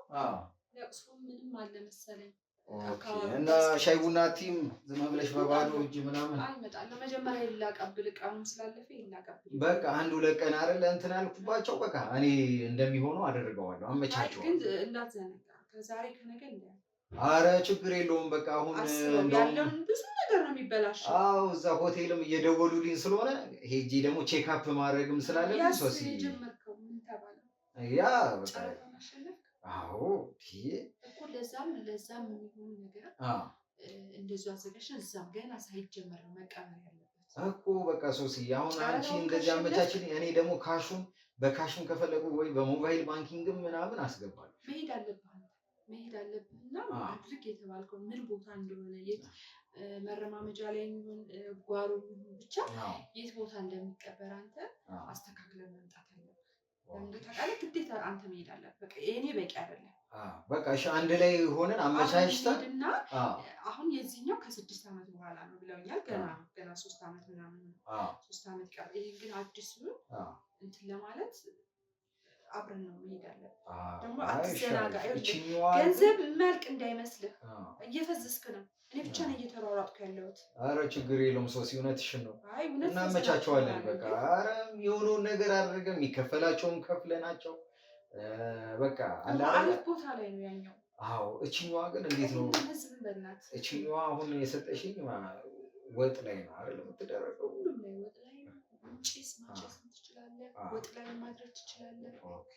[SPEAKER 4] ለቅሶ ምንም አለ መሰለኝ።
[SPEAKER 3] ኦኬ። እና ሻይ ቡና ቲም ዝም ብለሽ በባዶ እጅ ምናምን
[SPEAKER 4] አልመጣለሁ። መጀመሪያ ይላቀብል ቀኑን ስላለፈ ይላቀብል።
[SPEAKER 3] በቃ 1-2 ቀን አይደለ እንትን አልኩባቸው። በቃ እኔ እንደሚሆነው አደርገዋለሁ፣ አመቻቸዋለሁ።
[SPEAKER 4] ግን እንዳትዘነጋ ከዛሬ ከነገ እንደ
[SPEAKER 3] አረ ችግር የለውም። በቃ አሁን
[SPEAKER 4] ያለውን ብዙ ነገር ነው የሚበላሸው።
[SPEAKER 3] አዎ እዛ ሆቴልም እየደወሉልኝ ስለሆነ ሄጄ ደግሞ ቼክ አፕ ማድረግም ስላለብኝ ሶሲ
[SPEAKER 4] የጀመርከው ምን ተባለ?
[SPEAKER 3] ያ በቃ አዎ
[SPEAKER 4] እኮ ለዛም የሚሆን ነገር እንደዚሁ አዘጋጅተን እዛም ገና ሳይጀመር ነው መቀመር ያለበት
[SPEAKER 3] እኮ በቃ ሶሲ። አሁን አንቺ እንደዚህ አመቻችልኝ፣ እኔ ደግሞ ካሹን በካሽም ከፈለጉ ወይ በሞባይል ባንኪንግም ምናምን አስገባለሁ።
[SPEAKER 4] መሄድ አለብህና አድርግ የተባልከው ምን ቦታ እንደሆነ የት መረማመጃ ላይ የሚሆን ጓሮ ብቻ የት ቦታ እንደሚቀበር አንተ አስተካክለን መምጣት አለብህ። ታውቃለህ፣ ግዴታ አንተ መሄድ አለብህ። በቃ የኔ በቂ አይደለም።
[SPEAKER 3] በቃ እሺ፣ አንድ ላይ ሆነን አመቻችተን
[SPEAKER 4] እና አሁን የዚህኛው ከ6 ዓመት በኋላ ነው ብለውኛል። ገና 3 ዓመት ምናምን 3 ዓመት ቀር። ይሄ ግን አዲሱ እንትን ለማለት አብረን ነው መሄድ አለብን። ደግሞ አትዘናጋ። ገንዘብ መልክ እንዳይመስልህ እየፈዘዝክ ነው። እኔ ብቻ ነኝ እየተሯሯጥኩ ያለሁት።
[SPEAKER 3] አረ ችግር የለውም ሶሲ፣ እውነትሽን ነው። እናመቻቸዋለን። በቃ አረ የሆነውን ነገር አድርገን የሚከፈላቸውን ከፍለናቸው በቃ
[SPEAKER 4] አሪፍ ቦታ ላይ ነው ያኛው።
[SPEAKER 3] አዎ እቺኛዋ ግን እንዴት ነው? እቺኛዋ አሁን የሰጠሽኝ ወጥ ላይ ነው አይደል የምትደረገው?
[SPEAKER 4] ሁሉም ላይ ወጥ ላይ ጭስ ማጨስ ትችላለህ፣ ወጥ ላይ ማድረግ ትችላለህ። ኦኬ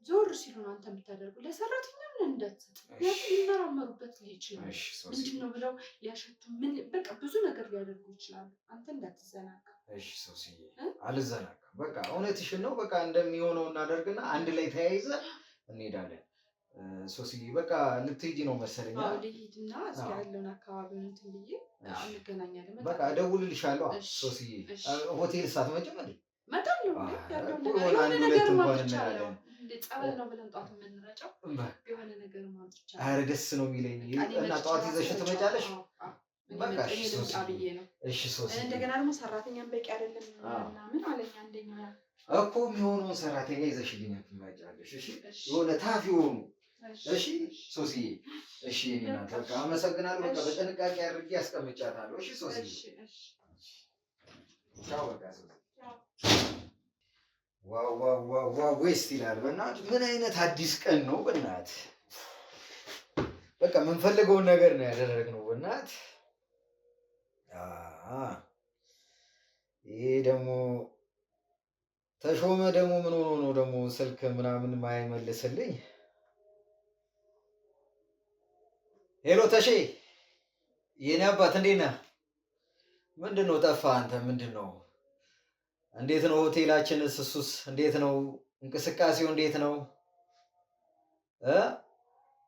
[SPEAKER 4] ዞር ሲሉ ነው አንተ የምታደርገው። ለሰራተኛ ምን እንዳትሰጥ ሊመራመሩበት ይችላል። ምንድነው ብለው ሊያሸቱ ምን በቃ ብዙ ነገር ሊያደርጉ ይችላሉ። አንተ እንዳትዘናጋ። እሺ ሶስዬ፣
[SPEAKER 3] አልዘናጋም። በቃ እውነትሽን ነው። በቃ እንደሚሆነው እናደርግና አንድ ላይ ተያይዘን እንሄዳለን። ሶስዬ በቃ ልትሄጂ ነው መሰለኝ።
[SPEAKER 4] አዎ ልሂድና እስኪ ያለውን አካባቢውን እንትን ብዬ እንገናኛለን።
[SPEAKER 3] በቃ እደውልልሻለሁ ሶስዬ። ሆቴል ሳትመጭም እንዴ?
[SPEAKER 4] እመጣለሁ። የሆነ ነገር ማምጥቻለሁ። ጸበል ነው ብለን ጠዋት የምንረጨው የሆነ ነገር ማምጥቻለሁ።
[SPEAKER 3] ኧረ ደስ ነው የሚለኝ። እና ጠዋት ይዘሽ ትመጫለሽ? በቃ
[SPEAKER 4] ልምጣ ብዬ ነው።
[SPEAKER 3] እሺ ሶስዬ።
[SPEAKER 4] እንደገና ደግሞ ሰራተኛም በቂ አይደለም ምናምን አለኝ አንደኛው
[SPEAKER 3] እኮ የሚሆነውን ሰራተኛ ይዘሽልኝ ትመጫለሽ። እሺ የሆነ ታፍ የሆኑ እሺ ሶስዬ። እሺ እናንተ በቃ አመሰግናለሁ። በቃ በጥንቃቄ አድርጌ አስቀምጫታለሁ። እሺ ሶስዬ። ቻው በቃ ሶስዬ። ዋው ዋው ዋው ዋው ወይስ ይላል። በእናትህ ምን አይነት አዲስ ቀን ነው በእናትህ። በቃ የምንፈልገውን ነገር ነው ያደረግነው በእናትህ። ይሄ ደግሞ ተሾመ ደግሞ ምን ሆኖ ነው ደግሞ ስልክ ምናምን ማይመልስልኝ? ሄሎ ተሼ፣ የኔ አባት እንዴት ነህ? ምንድን ነው ጠፋህ አንተ? ምንድን ነው? እንዴት ነው ሆቴላችንስ? እሱስ እንዴት ነው? እንቅስቃሴው እንዴት ነው?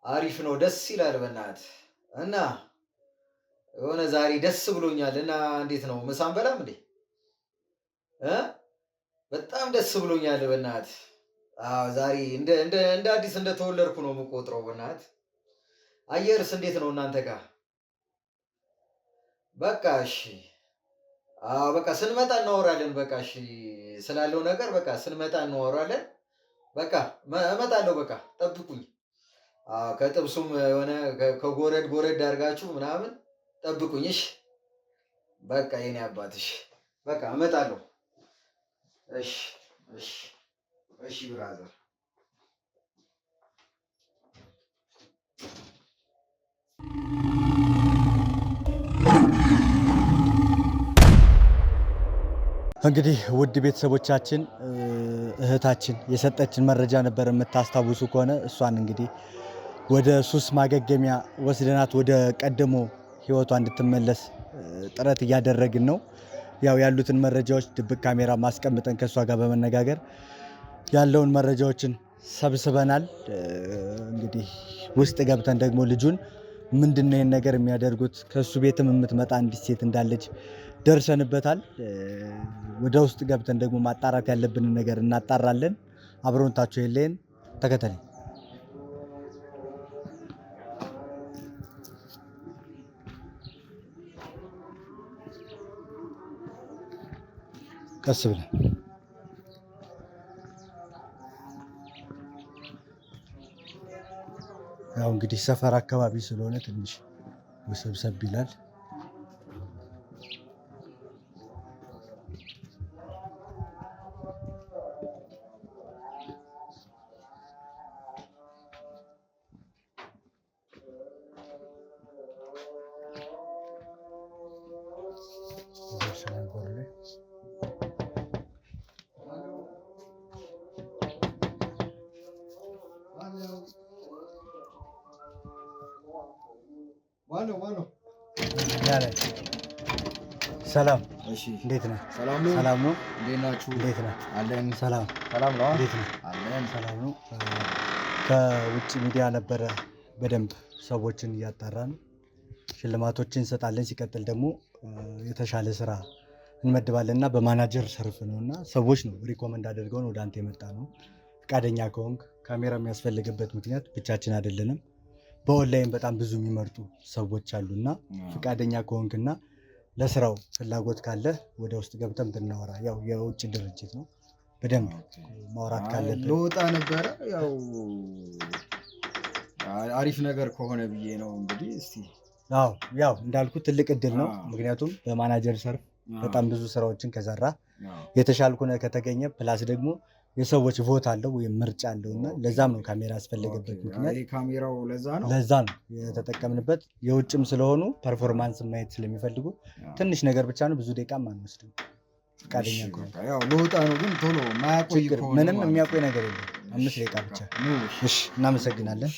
[SPEAKER 3] አሪፍ ነው፣ ደስ ይላል በእናትህ። እና የሆነ ዛሬ ደስ ብሎኛል። እና እንዴት ነው ምሳን በላም እንዴ? በጣም ደስ ብሎኛል በእናትህ። አዎ ዛሬ እንደ አዲስ እንደተወለድኩ ነው የምቆጥረው በእናትህ። አየርስ እንዴት ነው እናንተ ጋር? በቃ እሺ። አዎ በቃ ስንመጣ እናወራለን። በቃ እሺ፣ ስላለው ነገር በቃ ስንመጣ እናወራለን። በቃ እመጣለሁ። በቃ ጠብቁኝ። አዎ ከጥብሱም የሆነ ከጎረድ ጎረድ አድርጋችሁ ምናምን ጠብቁኝ። እሺ በቃ የኔ አባትሽ በቃ እመጣለሁ። እሺ እሺ እሺ ብራዘር።
[SPEAKER 1] እንግዲህ ውድ ቤተሰቦቻችን እህታችን የሰጠችን መረጃ ነበር። የምታስታውሱ ከሆነ እሷን እንግዲህ ወደ ሱስ ማገገሚያ ወስደናት ወደ ቀደሞ ህይወቷ እንድትመለስ ጥረት እያደረግን ነው። ያው ያሉትን መረጃዎች ድብቅ ካሜራ ማስቀምጠን ከእሷ ጋር በመነጋገር ያለውን መረጃዎችን ሰብስበናል። እንግዲህ ውስጥ ገብተን ደግሞ ልጁን ምንድነው ይህን ነገር የሚያደርጉት ከእሱ ቤትም የምትመጣ አንዲት ሴት እንዳለች ደርሰንበታል። ወደ ውስጥ ገብተን ደግሞ ማጣራት ያለብንን ነገር እናጣራለን። አብሮነታችሁ የለን ተከተለኝ። ቀስ ብለን ያው እንግዲህ ሰፈር አካባቢ ስለሆነ ትንሽ ውስብሰብ ይላል። ሰላም፣ እንዴት ነህ? ሰላም ነው።
[SPEAKER 3] እንዴት ናችሁ?
[SPEAKER 1] እንዴት ነህ?
[SPEAKER 3] አለን።
[SPEAKER 1] ሰላም
[SPEAKER 3] ነው።
[SPEAKER 1] እንዴት ነህ?
[SPEAKER 3] አለን።
[SPEAKER 1] ሰላም ነው። ከውጭ ሚዲያ ነበረ በደንብ ሰዎችን እያጣራን ሽልማቶችን እንሰጣለን። ሲቀጥል ደግሞ የተሻለ ስራ እንመድባለን እና በማናጀር ሰርፍ ነው እና ሰዎች ነው ሪኮመንድ አድርገውን ወደ አንተ የመጣ ነው። ፈቃደኛ ከሆንክ ካሜራ የሚያስፈልግበት ምክንያት ብቻችን አይደለንም። በኦንላይን በጣም ብዙ የሚመርጡ ሰዎች አሉና ፈቃደኛ ከሆንክና ለስራው ፍላጎት ካለ ወደ ውስጥ ገብተን ብናወራ፣ ያው የውጭ ድርጅት ነው በደንብ ማውራት ካለብን
[SPEAKER 3] ልወጣ ነበረ። ያው አሪፍ ነገር ከሆነ ብዬ ነው እንግዲህ። እስቲ
[SPEAKER 1] ያው እንዳልኩ ትልቅ እድል ነው። ምክንያቱም በማናጀር ሰርፍ በጣም ብዙ ስራዎችን ከሰራ የተሻልኩ ከተገኘ ፕላስ ደግሞ የሰዎች ቮት አለው ወይም ምርጫ አለው እና ለዛም ነው ካሜራ ያስፈለገበት ምክንያት።
[SPEAKER 3] ካሜራው ለዛ ነው
[SPEAKER 1] የተጠቀምንበት። የውጭም ስለሆኑ ፐርፎርማንስ ማየት ስለሚፈልጉ ትንሽ ነገር ብቻ ነው፣ ብዙ ደቂቃም አንወስድም። ፈቃደኛ
[SPEAKER 3] ያው ልወጣ ነው ግን ቶሎ ማያቆይ ከሆነ
[SPEAKER 1] ምንም የሚያቆይ ነገር የለም። 5 ደቂቃ ብቻ። እሺ፣ እናመሰግናለን።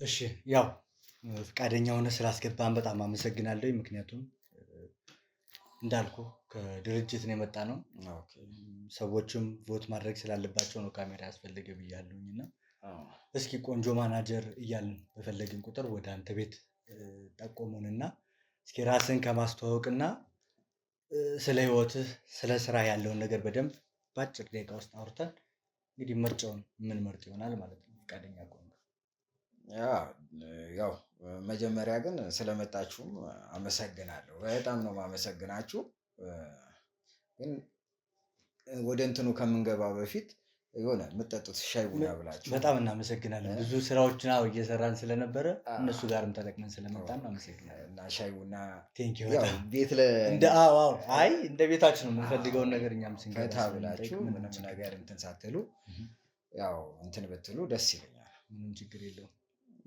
[SPEAKER 1] እሺ፣ ያው ፈቃደኛ ሆነ ስላስገባን በጣም አመሰግናለሁ። ምክንያቱም እንዳልኩ ከድርጅት ነው የመጣ ነው። ሰዎችም ቮት ማድረግ ስላለባቸው ነው ካሜራ ያስፈለገ ብያለሁኝ እና እስኪ ቆንጆ ማናጀር እያልን በፈለግን ቁጥር ወደ አንተ ቤት ጠቆሙንና እስኪ ራስን ከማስተዋወቅና ስለ ህይወትህ ስለ ስራ ያለውን ነገር በደንብ በአጭር ደቂቃ ውስጥ አውርተን እንግዲህ ምርጫውን የምንመርጥ ይሆናል ማለት ነው። ፈቃደኛ ከሆንክ
[SPEAKER 3] ያው መጀመሪያ ግን ስለመጣችሁም አመሰግናለሁ። በጣም ነው ማመሰግናችሁ። ግን ወደ እንትኑ ከምንገባ በፊት የሆነ የምጠጡት ሻይ ቡና ብላችሁ።
[SPEAKER 1] በጣም እናመሰግናለን። ብዙ ስራዎችን እየሰራን ስለነበረ እነሱ ጋርም ተጠቅመን ስለመጣን እናመሰግናለን።
[SPEAKER 3] እና ሻይ ቡና
[SPEAKER 1] ቤት እንደ ቤታችን ነው የምንፈልገውን ነገር እኛም
[SPEAKER 3] ፈታ ብላችሁ ምንም ነገር እንትን ሳትሉ ያው እንትን ብትሉ ደስ ይለኛል።
[SPEAKER 1] ምንም ችግር የለውም።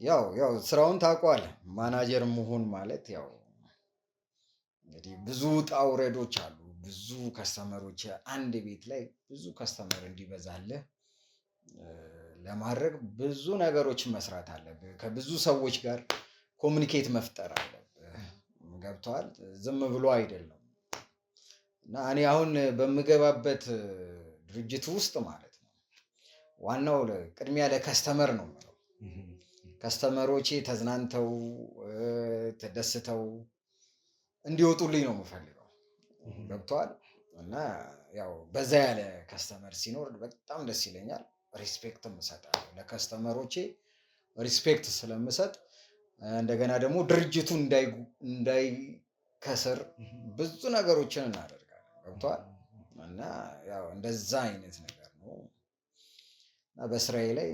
[SPEAKER 3] ያው ስራውን ታውቀዋለህ። ማናጀር መሆን ማለት ያው እንግዲህ ብዙ ውጣ ውረዶች አሉ። ብዙ ከስተመሮች አንድ ቤት ላይ ብዙ ከስተመር እንዲበዛልህ ለማድረግ ብዙ ነገሮችን መስራት አለብህ። ከብዙ ሰዎች ጋር ኮሚኒኬት መፍጠር አለብህ። ገብቶሃል? ዝም ብሎ አይደለም እና እኔ አሁን በምገባበት ድርጅት ውስጥ ማለት ነው ዋናው ቅድሚያ ለከስተመር ነው የምለው። ከስተመሮቼ ተዝናንተው ተደስተው እንዲወጡልኝ ነው የምፈልገው። ገብቶሃል? እና ያው በዛ ያለ ከስተመር ሲኖር በጣም ደስ ይለኛል። ሪስፔክትም እሰጣለሁ ለከስተመሮቼ። ሪስፔክት ስለምሰጥ እንደገና ደግሞ ድርጅቱ እንዳይከስር ብዙ ነገሮችን እናደርጋለን። ገብቶሃል? እና ያው እንደዛ አይነት ነገር ነው እና በስራዬ ላይ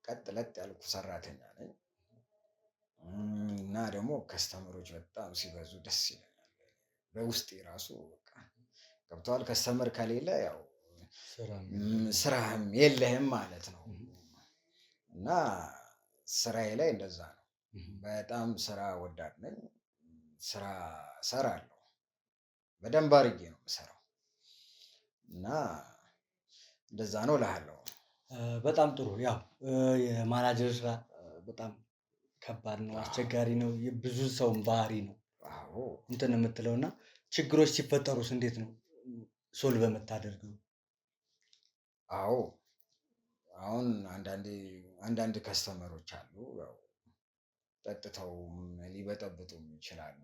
[SPEAKER 3] ቀጥ ለጥ ያልኩ ሰራተኛ ነኝ እና ደግሞ ከስተመሮች በጣም ሲበዙ ደስ ይለኛል። በውስጤ ራሱ በቃ ገብቶሃል? ከስተመር ከሌለ ያው ስራህም የለህም ማለት ነው። እና ስራዬ ላይ እንደዛ ነው። በጣም ስራ ወዳድ ነኝ። ስራ እሰራለሁ። በደንብ አድርጌ ነው የምሰራው እና እንደዛ ነው እልሃለሁ።
[SPEAKER 1] በጣም ጥሩ። ያው የማናጀር ስራ በጣም ከባድ ነው፣ አስቸጋሪ ነው። ብዙ ሰውም ባህሪ ነው እንትን የምትለው እና ችግሮች ሲፈጠሩስ እንዴት ነው ሶልቭ የምታደርገው?
[SPEAKER 3] አዎ አሁን አንዳንድ ከስተመሮች አሉ ያው ጠጥተው ሊበጠብጡም ይችላሉ።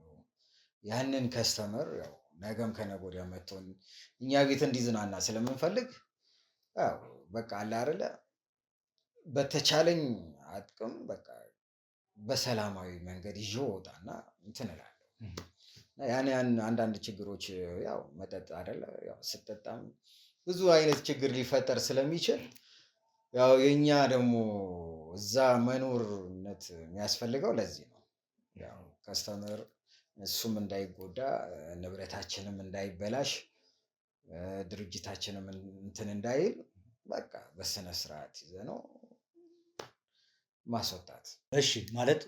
[SPEAKER 3] ያንን ከስተመር ያው ነገም ከነገ ወዲያ መጥቶ እኛ ቤት እንዲዝናና ስለምንፈልግ ያው በቃ አለ አይደለ በተቻለኝ አቅም በቃ በሰላማዊ መንገድ ይዤው እወጣና እንትን እላለሁ እና ያን አንዳንድ ችግሮች ያው መጠጥ አይደለ ያው ስትጠጣም ብዙ አይነት ችግር ሊፈጠር ስለሚችል ያው የኛ ደግሞ እዛ መኖርነት የሚያስፈልገው ለዚህ ነው። ያው ከስተመር እሱም እንዳይጎዳ ንብረታችንም እንዳይበላሽ ድርጅታችንም እንትን እንዳይል በቃ በስነ ስርዓት ይዘነው ማስወጣት።
[SPEAKER 1] እሺ ማለት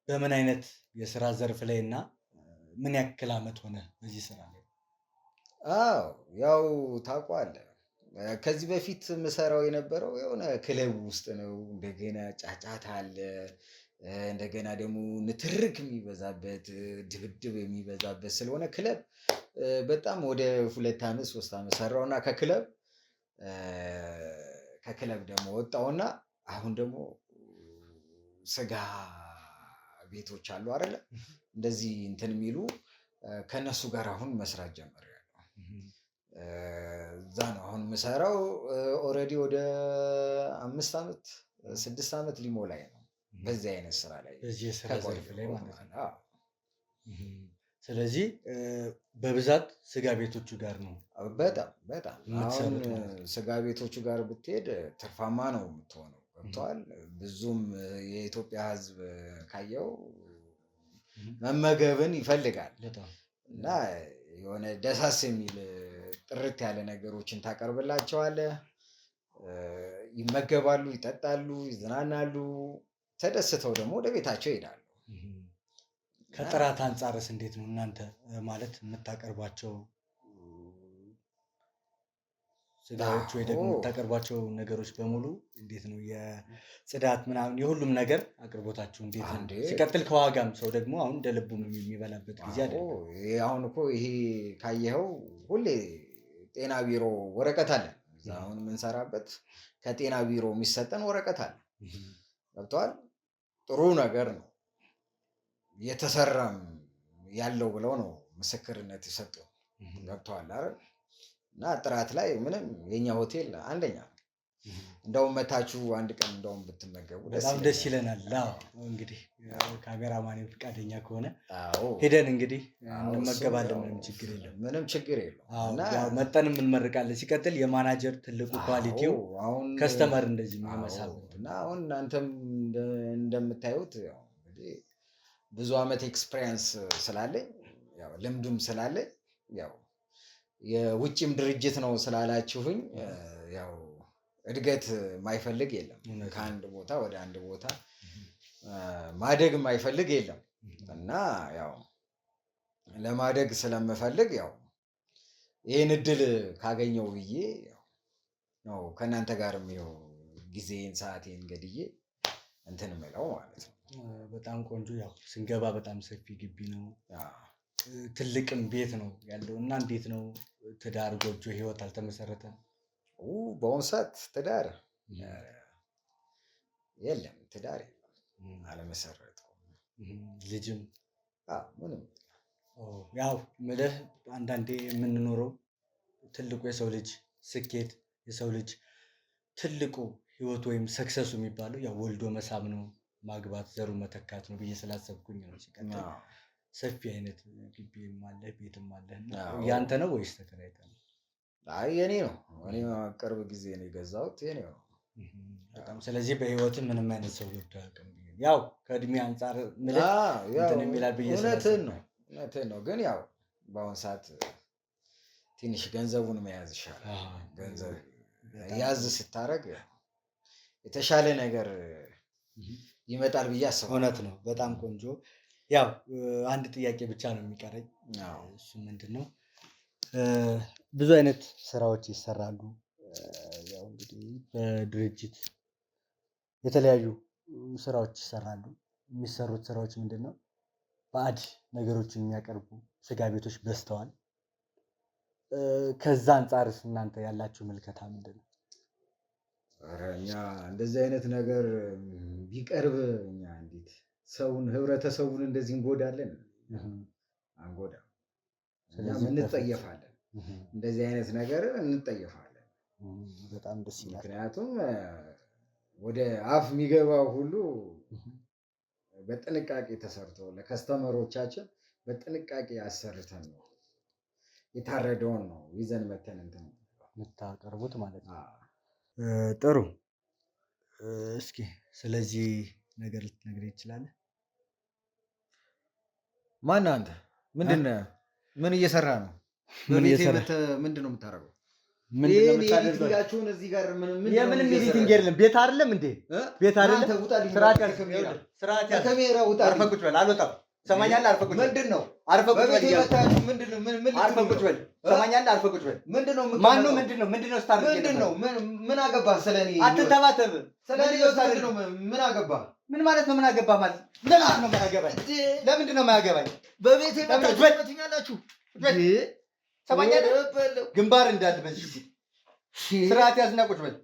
[SPEAKER 1] በምን አይነት የስራ ዘርፍ ላይ እና ምን ያክል አመት ሆነ በዚህ ስራ ላይ?
[SPEAKER 3] አዎ ያው ታውቀዋለህ ከዚህ በፊት ምሰራው የነበረው የሆነ ክለብ ውስጥ ነው። እንደገና ጫጫታ አለ፣ እንደገና ደግሞ ንትርክ የሚበዛበት ድብድብ የሚበዛበት ስለሆነ ክለብ በጣም ወደ 2 ዓመት 3 ዓመት ሰራውና ከክለብ ደግሞ ወጣውና አሁን ደግሞ ስጋ ቤቶች አሉ አይደለ እንደዚህ እንትን የሚሉ ከነሱ ጋር አሁን መስራት ጀምሬያለሁ። እዛ ነው አሁን የምሰራው። ኦልሬዲ ወደ 5 ዓመት 6 ዓመት ሊሞላኝ ነው በዚህ አይነት ስራ ላይ
[SPEAKER 1] በዚህ የስራ ዘርፍ ላይ ማለት ነው። ስለዚህ በብዛት ስጋ ቤቶቹ ጋር ነው
[SPEAKER 3] በጣም አሁን ስጋ ቤቶቹ ጋር ብትሄድ ትርፋማ ነው የምትሆነው። ገብቶሃል? ብዙም የኢትዮጵያ ሕዝብ ካየው መመገብን ይፈልጋል እና የሆነ ደሳስ የሚል ጥርት ያለ ነገሮችን ታቀርብላቸዋለህ። ይመገባሉ፣ ይጠጣሉ፣ ይዝናናሉ። ተደስተው ደግሞ ወደ ቤታቸው ይሄዳሉ።
[SPEAKER 1] ከጥራት አንጻርስ እንዴት ነው እናንተ ማለት የምታቀርቧቸው ስጋዎች ወይ ደግሞ የምታቀርቧቸው ነገሮች በሙሉ እንዴት ነው? የጽዳት ምናምን የሁሉም ነገር አቅርቦታችሁ እንዴት ነው? ሲቀጥል ከዋጋም ሰው ደግሞ አሁን እንደ ልቡ የሚበላበት ጊዜ አይደለም።
[SPEAKER 3] አሁን እኮ ይሄ ካየኸው ሁሌ ጤና ቢሮ ወረቀት አለ። አሁን የምንሰራበት ከጤና ቢሮ የሚሰጠን ወረቀት አለ። ገብቶሃል? ጥሩ ነገር ነው የተሰራም ያለው ብለው ነው ምስክርነት የሰጡ። ገብቶሃል አይደል? እና ጥራት ላይ ምንም የኛ ሆቴል አንደኛ ነው። እንደውም መታችሁ አንድ ቀን እንደውም ብትመገቡ
[SPEAKER 1] በጣም ደስ ይለናል። እንግዲህ ካሜራማን ፈቃደኛ ከሆነ ሄደን እንግዲህ እንመገባለን። ምንም ችግር የለውም። መጠንም እንመርቃለን። ሲቀጥል የማናጀር ትልቁ ኳሊቲው ከስተመር እንደዚህ መሳብ
[SPEAKER 3] እና አሁን እናንተም እንደምታዩት ብዙ አመት ኤክስፒሪየንስ ስላለኝ ልምዱም ስላለኝ ያው የውጭም ድርጅት ነው ስላላችሁኝ ያው እድገት ማይፈልግ የለም። ከአንድ ቦታ ወደ አንድ ቦታ ማደግ ማይፈልግ የለም እና ያው ለማደግ ስለምፈልግ ያው ይህን እድል ካገኘው ብዬ ነው ከእናንተ ጋር የሚው ጊዜን ሰዓቴን ገድዬ እንትን ምለው ማለት ነው።
[SPEAKER 1] በጣም ቆንጆ። ያው ስንገባ በጣም ሰፊ ግቢ ነው፣ ትልቅም ቤት ነው ያለው እና እንዴት ነው ትዳር ጎጆ ህይወት አልተመሰረተም?
[SPEAKER 3] በአሁኑ ሰዓት ትዳር የለም፣ ትዳር የለም፣ አልመሰረተውም።
[SPEAKER 1] ልጅም
[SPEAKER 3] ምንም
[SPEAKER 1] ያው ምልህ አንዳንዴ የምንኖረው ትልቁ የሰው ልጅ ስኬት የሰው ልጅ ትልቁ ህይወት ወይም ሰክሰሱ የሚባለው ያው ወልዶ መሳብ ነው፣ ማግባት፣ ዘሩ መተካት ነው ብዬ ስላሰብኩኝ ነው። ሲቀጥል ሰፊ አይነት ግቢም አለ ቤትም አለ። ያንተ ነው ወይስ ተከራይተህ ነው?
[SPEAKER 3] አይ የኔ ነው። እኔ ቅርብ ጊዜ ነው የገዛሁት፣ የኔ ነው።
[SPEAKER 1] በጣም ስለዚህ በህይወት ምንም አይነት ሰው ገብቶ አያውቅም። ያው ከእድሜ አንጻር እንትን የሚላል ብዬ
[SPEAKER 3] እውነትህን ነው። ግን ያው በአሁኑ ሰዓት ትንሽ ገንዘቡን መያዝ ይሻላል። ገንዘብ ያዝ ስታደርግ የተሻለ ነገር ይመጣል ብዬ አስባለሁ።
[SPEAKER 1] እውነት ነው። በጣም ቆንጆ። ያው አንድ ጥያቄ ብቻ ነው የሚቀረኝ። እሱ ምንድን ነው? ብዙ አይነት ስራዎች ይሰራሉ። ያው እንግዲህ በድርጅት የተለያዩ ስራዎች ይሰራሉ። የሚሰሩት ስራዎች ምንድን ነው? ባዕድ ነገሮችን የሚያቀርቡ ስጋ ቤቶች በዝተዋል። ከዛ አንጻርስ እናንተ ያላችሁ ምልከታ ምንድን ነው?
[SPEAKER 3] እኛ እንደዚህ አይነት ነገር ቢቀርብ እኛ እንዴት ሰውን ህብረተሰቡን እንደዚህ እንጎዳለን? አንጎዳም። እንጠየፋለን። እንደዚህ አይነት ነገር እንጠየፋለን።
[SPEAKER 1] በጣም ደስ ይላል።
[SPEAKER 3] ምክንያቱም ወደ አፍ የሚገባው ሁሉ በጥንቃቄ ተሰርቶ ለከስተመሮቻችን በጥንቃቄ አሰርተን ነው የታረደውን ነው ይዘን መተን እንትን
[SPEAKER 1] የምታቀርቡት ማለት ነው። ጥሩ። እስኪ ስለዚህ ነገር ልትነግረኝ ትችላለህ?
[SPEAKER 3] ማነህ አንተ? ምንድን ነህ? ምን እየሰራ ነው? ምንድን ነው የምታደርገው? ኤዲቲንጋችሁን እዚህ ጋር
[SPEAKER 1] የምንም ኤዲቲንግ የለም። ቤት አይደለም እንዴ? ቤት አይደለም። ስርዓት ያዝ።
[SPEAKER 3] ከካሜራ ውጣ።
[SPEAKER 1] አርፈህ ቁጭ በል። አልወጣም። ሰማኛለህ? አርፈህ ቁጭ በል።
[SPEAKER 3] ምንድን ነው?
[SPEAKER 1] አርፈህ ቁጭ በል።
[SPEAKER 3] ምንድን ነው?
[SPEAKER 1] አርፈህ ቁጭ በል። ሰማኛለህ? አርፈህ ቁጭ በል።
[SPEAKER 3] ምንድን ነው?
[SPEAKER 1] ማነው? ምንድን ነው? ምንድን ነው? ስታርግ
[SPEAKER 3] ምንድን ነው? ምን አገባህ ስለኔ?
[SPEAKER 1] አትተባተብ።
[SPEAKER 3] ስለኔ ምንድን ነው? ምን አገባህ?
[SPEAKER 1] ምን ማለት ነው? ምን አገባህ ማለት? ለምንድን ነው የማያገባኝ? ለምንድን ነው የማያገባኝ?
[SPEAKER 3] በቤቴ መታችሁ
[SPEAKER 1] ሰማኛለህ? ግንባር እንዳለ በዚህ ስርዓት ያዝና ቁጭ በል።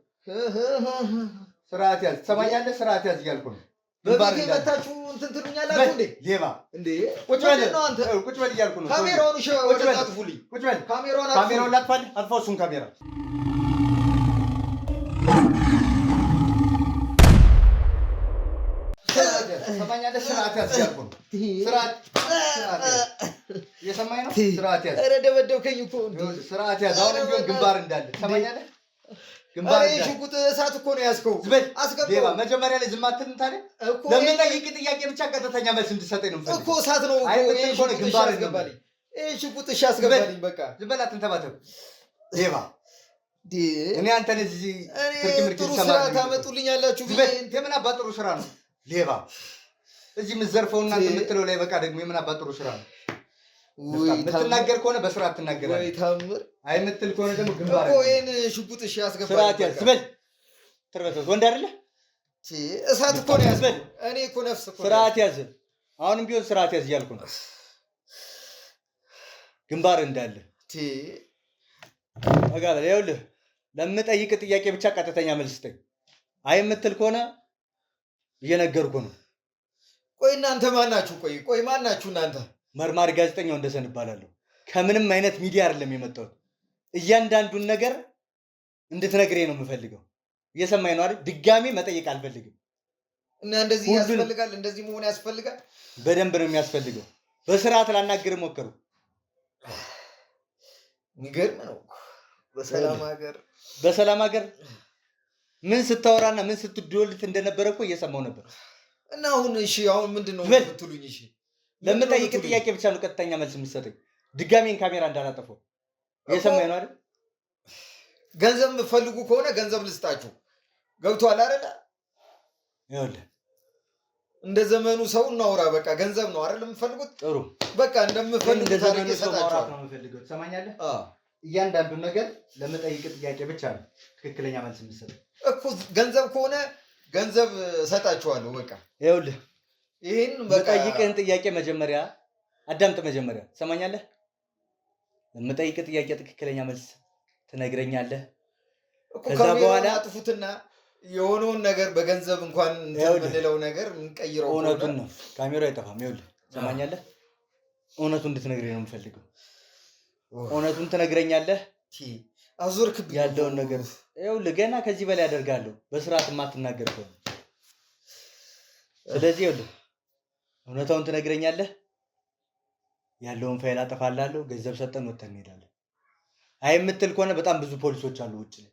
[SPEAKER 1] ስርዓት ያዝ። ሰማኛለህ? ስርዓት ያዝ እያልኩ ነው።
[SPEAKER 3] በቤቴ መታችሁ እንትን ትሉኛላችሁ እንዴ?
[SPEAKER 1] ሌባ
[SPEAKER 3] እንዴ!
[SPEAKER 1] ቁጭ በል ነው አንተ። ቁጭ በል እያልኩ ነው።
[SPEAKER 3] ካሜራውን ወደ አጥፉልኝ።
[SPEAKER 1] ቁጭ በል። ካሜራውን ላጥፋልህ። አጥፋው እሱን ካሜራ። ሰማኛለህ? ስርዓት ያዝ እያልኩ ነው። ስርዓት እየሰማኝ ነው። ስርዓት ያዝ።
[SPEAKER 3] ኧረ ደበደብከኝ እኮ።
[SPEAKER 1] ስርዓት ያዝ። አሁንም ቢሆን ግንባር እንዳለ ሰማኛለህ?
[SPEAKER 3] ግንባር ሽጉጥ እሳት እኮ ነው ያዝከው።
[SPEAKER 1] አስገባ። መጀመሪያ ላይ ዝም አትልም ታዲያ? ለምጠይቅ ጥያቄ ብቻ ቀጥተኛ መልስ እንድትሰጠኝ ነው የምፈልገው
[SPEAKER 3] እኮ። እሳት ነው እኮ። ግንባር አስገባልኝ። ሽጉጥ እሺ አስገባልኝ። በቃ
[SPEAKER 1] ዝም በል አትንተባተብ። ሌባ እኔ አንተን እዚህ
[SPEAKER 3] ጥሩ ስራ ታመጡልኛላችሁ።
[SPEAKER 1] የምን አባ ጥሩ ስራ ነው? ሌባ እዚህ የምትዘርፈውና የምትለው ላይ በቃ ደግሞ የምን አባ ጥሩ ስራ ነው? የምትናገር ከሆነ በስርዓት ትናገራለህ።
[SPEAKER 3] ወይ ታምር።
[SPEAKER 1] አይ የምትል ከሆነ ደግሞ ግንባር
[SPEAKER 3] እኮ ይሄን ሽጉጥ እሺ አስገባልኝ።
[SPEAKER 1] ስርዓት ያዝ። ዝበል ትርበተው ወንድ አይደለ?
[SPEAKER 3] እሳት እኮ ነው ያዝበል። እኔ እኮ ነፍስ እኮ
[SPEAKER 1] ስርዓት ያዝ። አሁንም ቢሆን ስርዓት ያዝ እያልኩ ነው። ግንባር እንዳለ አጋለ ይኸውልህ፣ ለምጠይቅ ጥያቄ ብቻ ቀጥተኛ መልስ ስጠኝ። አይ የምትል ከሆነ እየነገርኩ ነው።
[SPEAKER 3] ቆይ እናንተ ማናችሁ? ቆይ ማናችሁ እናንተ?
[SPEAKER 1] መርማሪ ጋዜጠኛው ወንደሰን እባላለሁ። ከምንም አይነት ሚዲያ አይደለም የመጣሁት። እያንዳንዱን ነገር እንድትነግረኝ ነው የምፈልገው። እየሰማኝ ነው አይደል? ድጋሜ መጠየቅ አልፈልግም።
[SPEAKER 3] እና እንደዚህ ያስፈልጋል? እንደዚህ መሆን ያስፈልጋል?
[SPEAKER 1] በደንብ ነው የሚያስፈልገው። በስርዓት ላናግር ሞክሩ።
[SPEAKER 3] የሚገርም ነው።
[SPEAKER 1] በሰላም ሀገር ምን ስታወራና ምን ስትዶልት እንደነበረ እኮ እየሰማው ነበር።
[SPEAKER 3] እና አሁን ምንድን ነው የምትሉኝ? እሺ
[SPEAKER 1] ለምጠይቅ ጥያቄ ብቻ ነው ቀጥተኛ መልስ የምትሰጠኝ። ድጋሜን ካሜራ እንዳላጠፈው እየሰማኝ ነው አይደል?
[SPEAKER 3] ገንዘብ የምትፈልጉ ከሆነ ገንዘብ ልስጣችሁ። ገብቶሃል አይደል?
[SPEAKER 1] ይኸውልህ
[SPEAKER 3] እንደ ዘመኑ ሰው እናውራ። በቃ ገንዘብ ነው አይደል የምትፈልጉት?
[SPEAKER 1] ጥሩ
[SPEAKER 3] በቃ እንደምፈልጉት ታሪክ
[SPEAKER 1] ሰጣችሁ ነው የምፈልገው። ትሰማኛለህ? እያንዳንዱን ነገር ለምጠይቅ ጥያቄ ብቻ ነው ትክክለኛ መልስ የምትሰጠኝ
[SPEAKER 3] እኮ። ገንዘብ ከሆነ ገንዘብ እሰጣችኋለሁ። በቃ
[SPEAKER 1] ይኸውልህ
[SPEAKER 3] ይሄን
[SPEAKER 1] የምጠይቅህን ጥያቄ መጀመሪያ አዳምጥ። መጀመሪያ ትሰማኛለህ? የምጠይቅ ጥያቄ ትክክለኛ መልስ ትነግረኛለህ።
[SPEAKER 3] ከዛ በኋላ አጥፉትና የሆነውን ነገር በገንዘብ እንኳን የምንለው ነገር እንቀይረው።
[SPEAKER 1] እውነቱን ነው። ካሜራው አይጠፋም። ይኸውልህ ትሰማኛለህ? እውነቱን እንድትነግረኝ ነው የምፈልገው። እውነቱን ትነግረኛለህ።
[SPEAKER 3] አዞርክብኝ
[SPEAKER 1] ያለውን ነገር ይኸውልህ። ገና ከዚህ በላይ አደርጋለሁ በስርዓት የማትናገር ከሆነ። ስለዚህ ይኸውልህ እውነታውን ትነግረኛለህ። ያለውን ፋይል አጠፋላለሁ። ገንዘብ ሰጠን ወጥተን እንሄዳለን። አይ የምትል ከሆነ በጣም ብዙ ፖሊሶች አሉ ውጭ ላይ።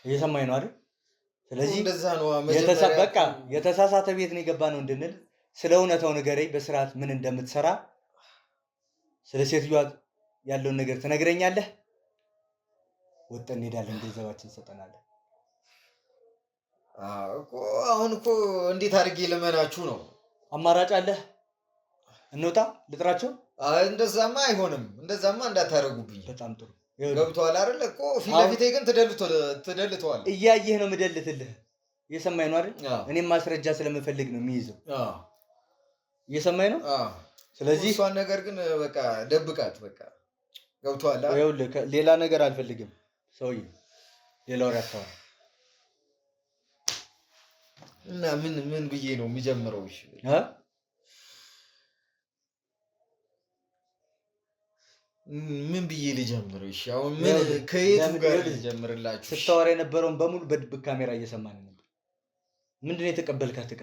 [SPEAKER 1] እየሰማኝ ነው አይደል? ስለዚህ በቃ የተሳሳተ ቤት ነው የገባ ነው እንድንል ስለ እውነታው ንገረኝ። በስርዓት ምን እንደምትሰራ ስለ ሴትዮዋ ያለውን ነገር ትነግረኛለህ። ወጥተን እንሄዳለን። ገንዘባችን ሰጠናለን።
[SPEAKER 3] አሁን እኮ እንዴት አድርጌ ልመናችሁ ነው?
[SPEAKER 1] አማራጭ አለህ? እንውጣ? ልጥራቸው?
[SPEAKER 3] እንደዛማ አይሆንም። እንደዛማ እንዳታደርጉብኝ።
[SPEAKER 1] በጣም ጥሩ።
[SPEAKER 3] ገብቶሃል አይደል? እኮ ፊት ለፊቴ ግን ትደልተዋል።
[SPEAKER 1] እያየህ ነው የምደልትልህ። እየሰማኝ ነው አይደል? እኔም ማስረጃ ስለምፈልግ ነው የሚይዘው። እየሰማኝ ነው። ስለዚህ
[SPEAKER 3] እሷን ነገር ግን በቃ ደብቃት። በቃ ገብቶሃል አይደል?
[SPEAKER 1] ይኸውልህ ሌላ ነገር አልፈልግም። ሰውዬ ሌላ ወሬ አታወራ።
[SPEAKER 3] እና ምን ብዬ ነው የሚጀምረው? እሺ ምን ብዬ ልጀምረው? እሺ አሁን ምን ከየቱ ጋር ልጀምርላችሁ?
[SPEAKER 1] ስታወራ የነበረውን በሙሉ በድብቅ ካሜራ እየሰማን ነበር። ምንድነው የተቀበልካት ዕቃ?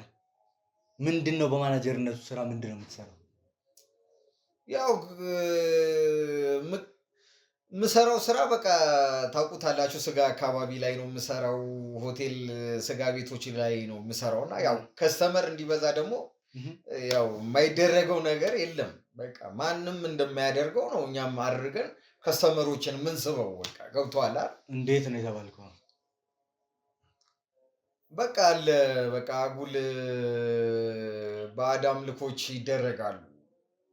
[SPEAKER 1] ምንድነው በማናጀርነቱ ስራ ምንድነው የምትሰራው?
[SPEAKER 3] ያው የምሰራው ስራ በቃ ታውቁታላችሁ፣ ስጋ አካባቢ ላይ ነው የምሰራው። ሆቴል ስጋ ቤቶች ላይ ነው የምሰራው እና ያው ከስተመር እንዲበዛ ደግሞ ያው የማይደረገው ነገር የለም። በቃ ማንም እንደማያደርገው ነው እኛም አድርገን ከስተመሮችን ምንስበው። በቃ ገብቶሃል አይደል?
[SPEAKER 1] እንዴት ነው የተባልከው?
[SPEAKER 3] በቃ አለ በቃ አጉል ባዕድ አምልኮች ይደረጋሉ።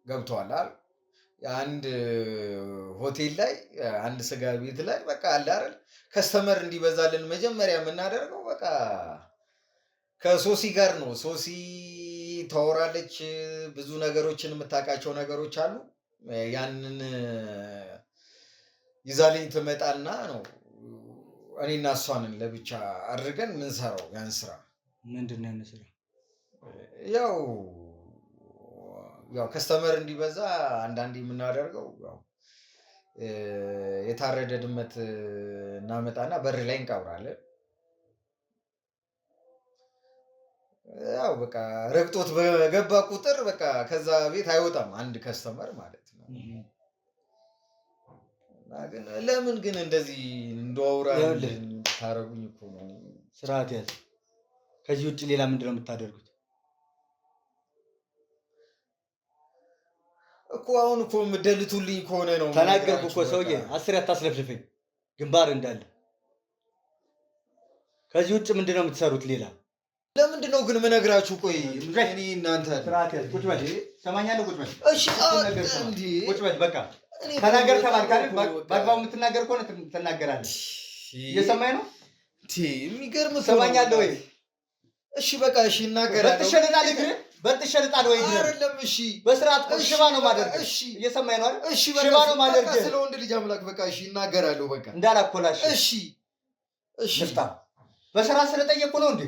[SPEAKER 3] ገብቶሃል አይደል? አንድ ሆቴል ላይ አንድ ስጋ ቤት ላይ በቃ አለ አይደል? ከስተመር እንዲበዛልን መጀመሪያ የምናደርገው በቃ ከሶሲ ጋር ነው። ሶሲ ታወራለች፣ ብዙ ነገሮችን የምታውቃቸው ነገሮች አሉ። ያንን ይዛልኝ ትመጣና ነው እኔና እሷንን ለብቻ አድርገን ምንሰራው ያን ስራ።
[SPEAKER 1] ምንድን ነው ያን ስራ?
[SPEAKER 3] ያው ከስተመር እንዲበዛ አንዳንዴ የምናደርገው የታረደ ድመት እናመጣና በር ላይ እንቀብራለን። ያው በቃ ረግጦት በገባ ቁጥር በቃ ከዛ ቤት አይወጣም አንድ ከስተመር ማለት ነው። እና ግን ለምን ግን እንደዚህ እንደወራ ታረጉኝ እኮ ነው።
[SPEAKER 1] ስርዓት ያዝ። ከዚህ ውጭ ሌላ ምንድን ነው የምታደርጉት
[SPEAKER 3] እኮ? አሁን እኮ የምደልቱልኝ ከሆነ ነው
[SPEAKER 1] ተናገርኩ እኮ ሰውዬ። 10 አታስለፍልፈኝ ግንባር እንዳለ። ከዚህ ውጭ ምንድን ነው የምትሰሩት ሌላ?
[SPEAKER 3] ለምንድን ነው ግን የምነግራችሁ? ቆይ እኔ እናንተ
[SPEAKER 1] ስርዓት ያዝ። ቁጭ በል። ሰማኛለህ? ቁጭ በል።
[SPEAKER 3] እሺ
[SPEAKER 1] ቁጭ በል። በቃ ተናገር ተባልክ አይደል? በአግባቡ የምትናገር ከሆነ ትናገራለህ። እየሰማኝ ነው?
[SPEAKER 3] የሚገርም
[SPEAKER 1] ሰማኛለህ ወይ?
[SPEAKER 3] እሺ በቃ እሺ እናገራለሁ።
[SPEAKER 1] በትሸልጣለህ ግን በትሸልጣለህ ወይ?
[SPEAKER 3] አይደለም እሺ፣
[SPEAKER 1] በስርዓት ሽባ ነው ማደርግ። እሺ እየሰማኝ ነው አይደል?
[SPEAKER 3] እሺ
[SPEAKER 1] ሽባ ነው ማደርግ።
[SPEAKER 3] ስለ ወንድ ልጅ አምላክ በቃ እሺ እናገራለሁ። በቃ
[SPEAKER 1] እንዳላኮላሽ።
[SPEAKER 3] እሺ እሺ።
[SPEAKER 1] በስራ ስለጠየቅኩ ነው እንዴ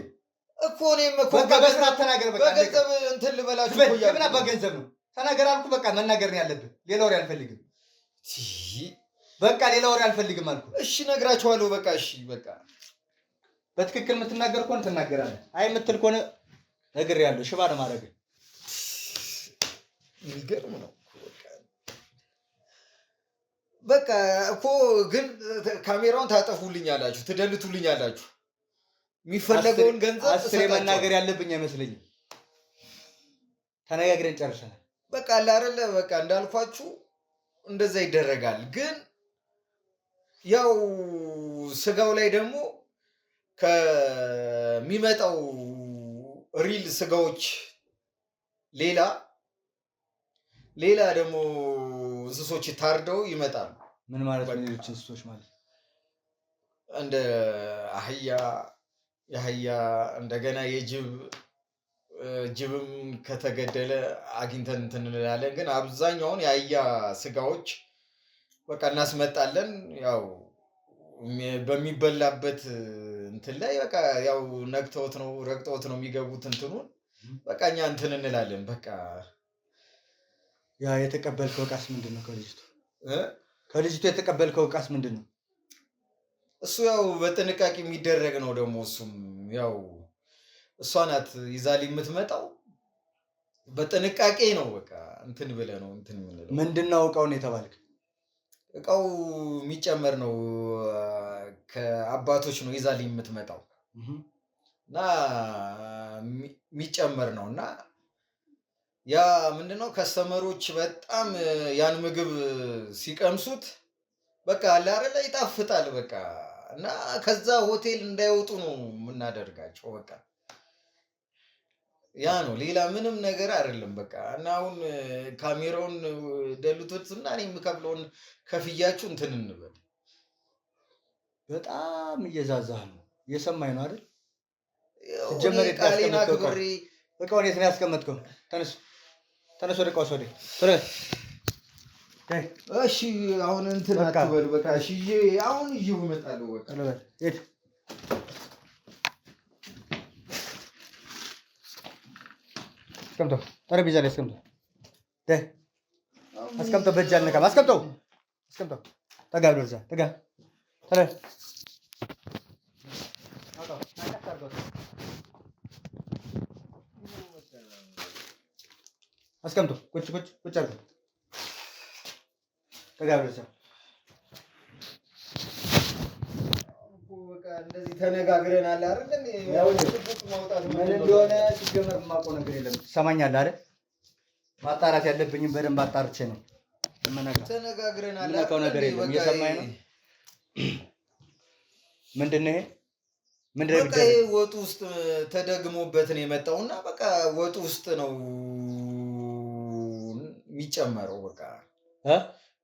[SPEAKER 3] እኮ እኔም እኮ
[SPEAKER 1] በስርዓት ተናገር። በቃ
[SPEAKER 3] በገንዘብ እንትን ልበላችሁ እኮ ያለው
[SPEAKER 1] ምን በገንዘብ ነው ተናገር አልኩ። በቃ መናገር ነው ያለብህ። ሌላ ወሬ አልፈልግም። በቃ ሌላ ወሬ አልፈልግም አልኩ።
[SPEAKER 3] እሺ ነግራችኋለሁ። በቃ እሺ በቃ
[SPEAKER 1] በትክክል የምትናገር ከሆነ ትናገራለህ። አይ የምትል ከሆነ ነግሬሃለሁ። ሽባ ነው ማድረግ።
[SPEAKER 3] የሚገርም ነው። በቃ እኮ ግን ካሜራውን ታጠፉልኛላችሁ፣ ትደልቱልኛላችሁ። የሚፈለገውን ገንዘብ
[SPEAKER 1] 10 መናገር ያለብኝ አይመስለኝም። ተነጋግረን ጨርሰናል።
[SPEAKER 3] በቃ አለ አይደለ? በቃ እንዳልኳችሁ እንደዛ ይደረጋል። ግን ያው ስጋው ላይ ደግሞ ከሚመጣው ሪል ስጋዎች ሌላ ደግሞ እንስሶች ታርደው ይመጣሉ።
[SPEAKER 1] ምን ማለት ነው? ሌሎች እንስሶች ማለት
[SPEAKER 3] እንደ የአህያ እንደገና ጅብም ከተገደለ አግኝተን እንትን እንላለን። ግን አብዛኛውን የአህያ ስጋዎች በቃ እናስመጣለን። ያው በሚበላበት እንትን ላይ በቃ ያው ነግተውት ነው ረግጠውት ነው የሚገቡት እንትኑን በቃ እኛ እንትን እንላለን። በቃ
[SPEAKER 1] ያ የተቀበልከው ዕቃስ ምንድን ነው? ከልጅቱ የተቀበልከው ዕቃስ ምንድን ነው?
[SPEAKER 3] እሱ ያው በጥንቃቄ የሚደረግ ነው። ደግሞ እሱም ያው እሷ ናት ይዛል የምትመጣው። በጥንቃቄ ነው በቃ እንትን ብለህ ነው እንትን የምንለው።
[SPEAKER 1] ምንድን ነው እቃውን የተባልክ?
[SPEAKER 3] እቃው የሚጨመር ነው። ከአባቶች ነው ይዛል የምትመጣው እና የሚጨመር ነው። እና ያ ምንድነው ከስተመሮች በጣም ያን ምግብ ሲቀምሱት በቃ አለ አይደለ ይጣፍጣል። በቃ እና ከዛ ሆቴል እንዳይወጡ ነው የምናደርጋቸው። በቃ ያ ነው፣ ሌላ ምንም ነገር አይደለም። በቃ እና አሁን ካሜራውን ደልቶት እና እኔ የምከፍለውን ከፍያችሁ እንትን እንበል።
[SPEAKER 1] በጣም እየዛዛህ ነው። እየሰማኝ ነው አይደል?
[SPEAKER 3] ቃሌን አክብሬ
[SPEAKER 1] እቃውን የት ነው ያስቀመጥከው? ተነስ ወደ እቃው ወደ
[SPEAKER 3] እሺ አሁን እንትን አትበል። በቃ እሺ አሁን ይዤው እመጣለሁ። በቃ
[SPEAKER 1] ሂድ። አስቀምጠው፣ ጠረጴዛ ላይ አስቀምጠው። አስቀምጠው፣ በእጅ አልነካም። አስቀምጠው። ጠጋ ብሎ እዛ ጠጋ። አስቀምጠው። ቁጭ አድርገው። ተጋብዘ
[SPEAKER 3] በቃ እንደዚህ ተነጋግረናል አይደል?
[SPEAKER 1] ያው
[SPEAKER 3] ማውጣት
[SPEAKER 1] ምን እንደሆነ ሲጀመር የማውቀው ነገር የለም። ትሰማኛለህ አይደል? ማጣራት ያለብኝም በደንብ አጣርቼ ነው
[SPEAKER 3] ተነጋግረናል።
[SPEAKER 1] የምነካው ነገር የለም። እየሰማኝ ነው። ምንድን ነው ይሄ? ምንድን ነው
[SPEAKER 3] በቃ ይሄ ወጡ ውስጥ ተደግሞበት ነው የመጣውና በቃ ወጡ ውስጥ ነው የሚጨመረው። በቃ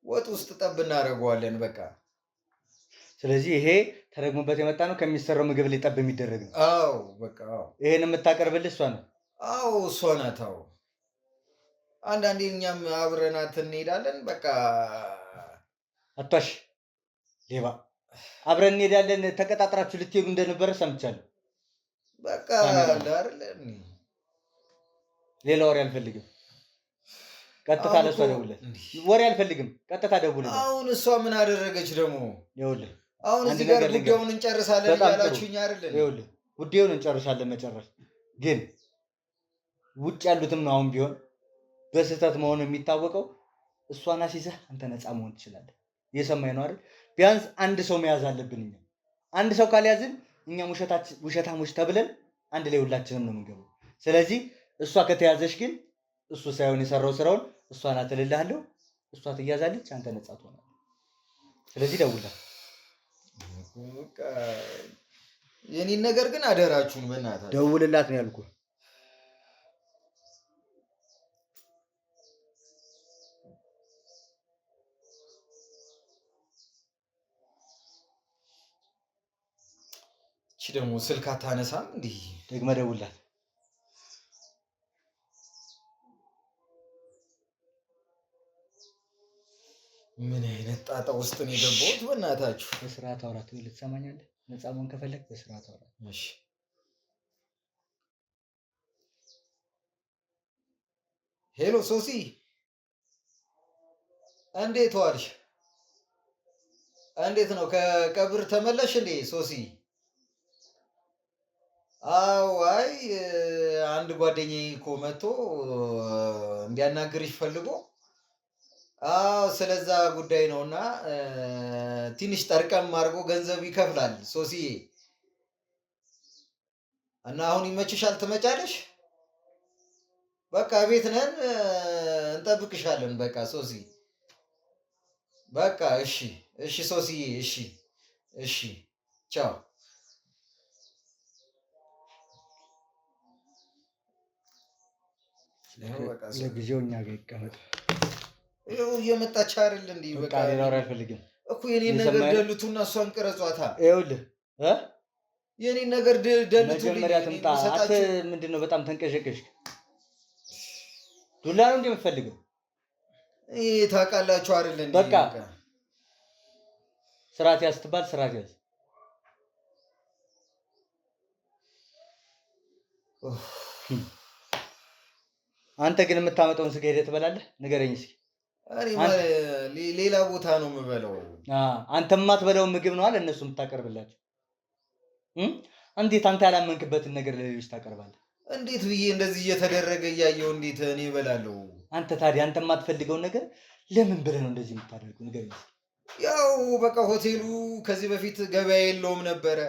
[SPEAKER 3] ወጡ ውስጥ ጠብ እናደርገዋለን። በቃ
[SPEAKER 1] ስለዚህ ይሄ ተደግሞበት የመጣ ነው። ከሚሰራው ምግብ ላይ ጠብ የሚደረግ ነው።
[SPEAKER 3] አዎ በቃ
[SPEAKER 1] ይሄን የምታቀርብልህ እሷ ነው።
[SPEAKER 3] አዎ እሷ ናት። አዎ አንዳንዴ እኛም አብረናት እንሄዳለን። በቃ
[SPEAKER 1] አቷሽ ሌባ አብረን እንሄዳለን። ተቀጣጥራችሁ ልትሄዱ እንደነበረ ሰምቻለሁ።
[SPEAKER 3] በቃ አይደል?
[SPEAKER 1] ሌላ ወሬ አልፈልግም። ቀጥታ ለሷ ደውልለት። ወሬ አልፈልግም። ቀጥታ ደውልለት።
[SPEAKER 3] አሁን እሷ ምን አደረገች ደግሞ?
[SPEAKER 1] ይኸውልህ
[SPEAKER 3] አሁን እዚህ ጋር ጉዳዩን እንጨርሳለን እያላችሁኝ አይደል?
[SPEAKER 1] ይኸውልህ ጉዳዩን እንጨርሳለን። መጨረስ ግን ውጭ ያሉትም ነው አሁን ቢሆን በስህተት መሆኑ የሚታወቀው። እሷን አስይዘህ አንተ ነፃ መሆን ትችላለህ። እየሰማኝ ነው አይደል? ቢያንስ አንድ ሰው መያዝ አለብን። እኛ አንድ ሰው ካልያዝን እኛም ውሸታሞች ተብለን አንድ ላይ ሁላችንም ነው የምንገባው። ስለዚህ እሷ ከተያዘች ግን እሱ ሳይሆን የሰራው ስራውን እሷ ናት እልልሃለሁ። እሷ ትያዛለች፣ አንተ ነፃ ትሆናለህ። ስለዚህ ደውልላት።
[SPEAKER 3] የኔን ነገር ግን አደራችሁን በእናታችሁ
[SPEAKER 1] ደውልላት ነው ያልኩህ።
[SPEAKER 3] እቺ ደግሞ ስልክ አታነሳም። እንዲህ
[SPEAKER 1] ደግመህ ደውልላት።
[SPEAKER 3] ምን አይነት ጣጣ ውስጥ ነው የገባሁት? በእናታችሁ
[SPEAKER 1] በስርዓት አውራት። ልትሰማኛለህ? ነፃ መሆን ከፈለግ በስርዓት አውራት።
[SPEAKER 3] እሺ ሄሎ ሶሲ፣ እንዴት ዋልሽ? እንዴት ነው? ከቀብር ተመለሽ እንዴ ሶሲ? አዎ፣ አይ አንድ ጓደኛዬ እኮ መጥቶ እንዲያናግርሽ ፈልጎ። አዎ ስለዛ ጉዳይ ነውና ትንሽ ጠርቀም አድርጎ ገንዘብ ይከፍላል ሶሲዬ። እና አሁን ይመችሻል? ትመጫለሽ? በቃ ቤት ነን፣ እንጠብቅሻለን። በቃ ሶሲ፣ በቃ እሺ፣ እሺ ሶሲዬ፣ እሺ፣ እሺ፣ ቻው።
[SPEAKER 1] ለጊዜው እኛ ጋር ይቀመጥ።
[SPEAKER 3] ይኸው እየመጣች አይደል? እንዲህ
[SPEAKER 1] በቃ ሌላ ወሬ አልፈልግም
[SPEAKER 3] እኮ የኔን ነገር ደልቱና እሷን ቅረጿታ።
[SPEAKER 1] ይኸውልህ
[SPEAKER 3] የኔን ነገር ደልቱ።
[SPEAKER 1] መጀመሪያ ትምጣ። አንተ ምንድን ነው በጣም ተንቀሸቀሽ? ዱላ ነው እንዴ የምትፈልገው?
[SPEAKER 3] ይሄ ታውቃላችሁ አይደል? እንዴ
[SPEAKER 1] በቃ ስርዓት ያዝ ትባል ስርዓት ያዝ። አንተ ግን የምታመጣውን ስጋ ሄደህ ትበላለህ? ንገረኝ እስኪ።
[SPEAKER 3] ሌላ ቦታ ነው የምበለው።
[SPEAKER 1] አንተ የማትበላውን ምግብ ነው አለ እነሱ የምታቀርብላቸው። እንዴት አንተ ያላመንክበትን ነገር ለሌሎች ታቀርባለህ?
[SPEAKER 3] እንዴት ብዬ እንደዚህ እየተደረገ እያየው እንዴት እኔ እበላለሁ?
[SPEAKER 1] አንተ ታዲያ አንተ የማትፈልገውን ነገር ለምን ብለህ ነው እንደዚህ የምታደርገው? ንገረኝ።
[SPEAKER 3] ያው በቃ ሆቴሉ ከዚህ በፊት ገበያ የለውም ነበረ።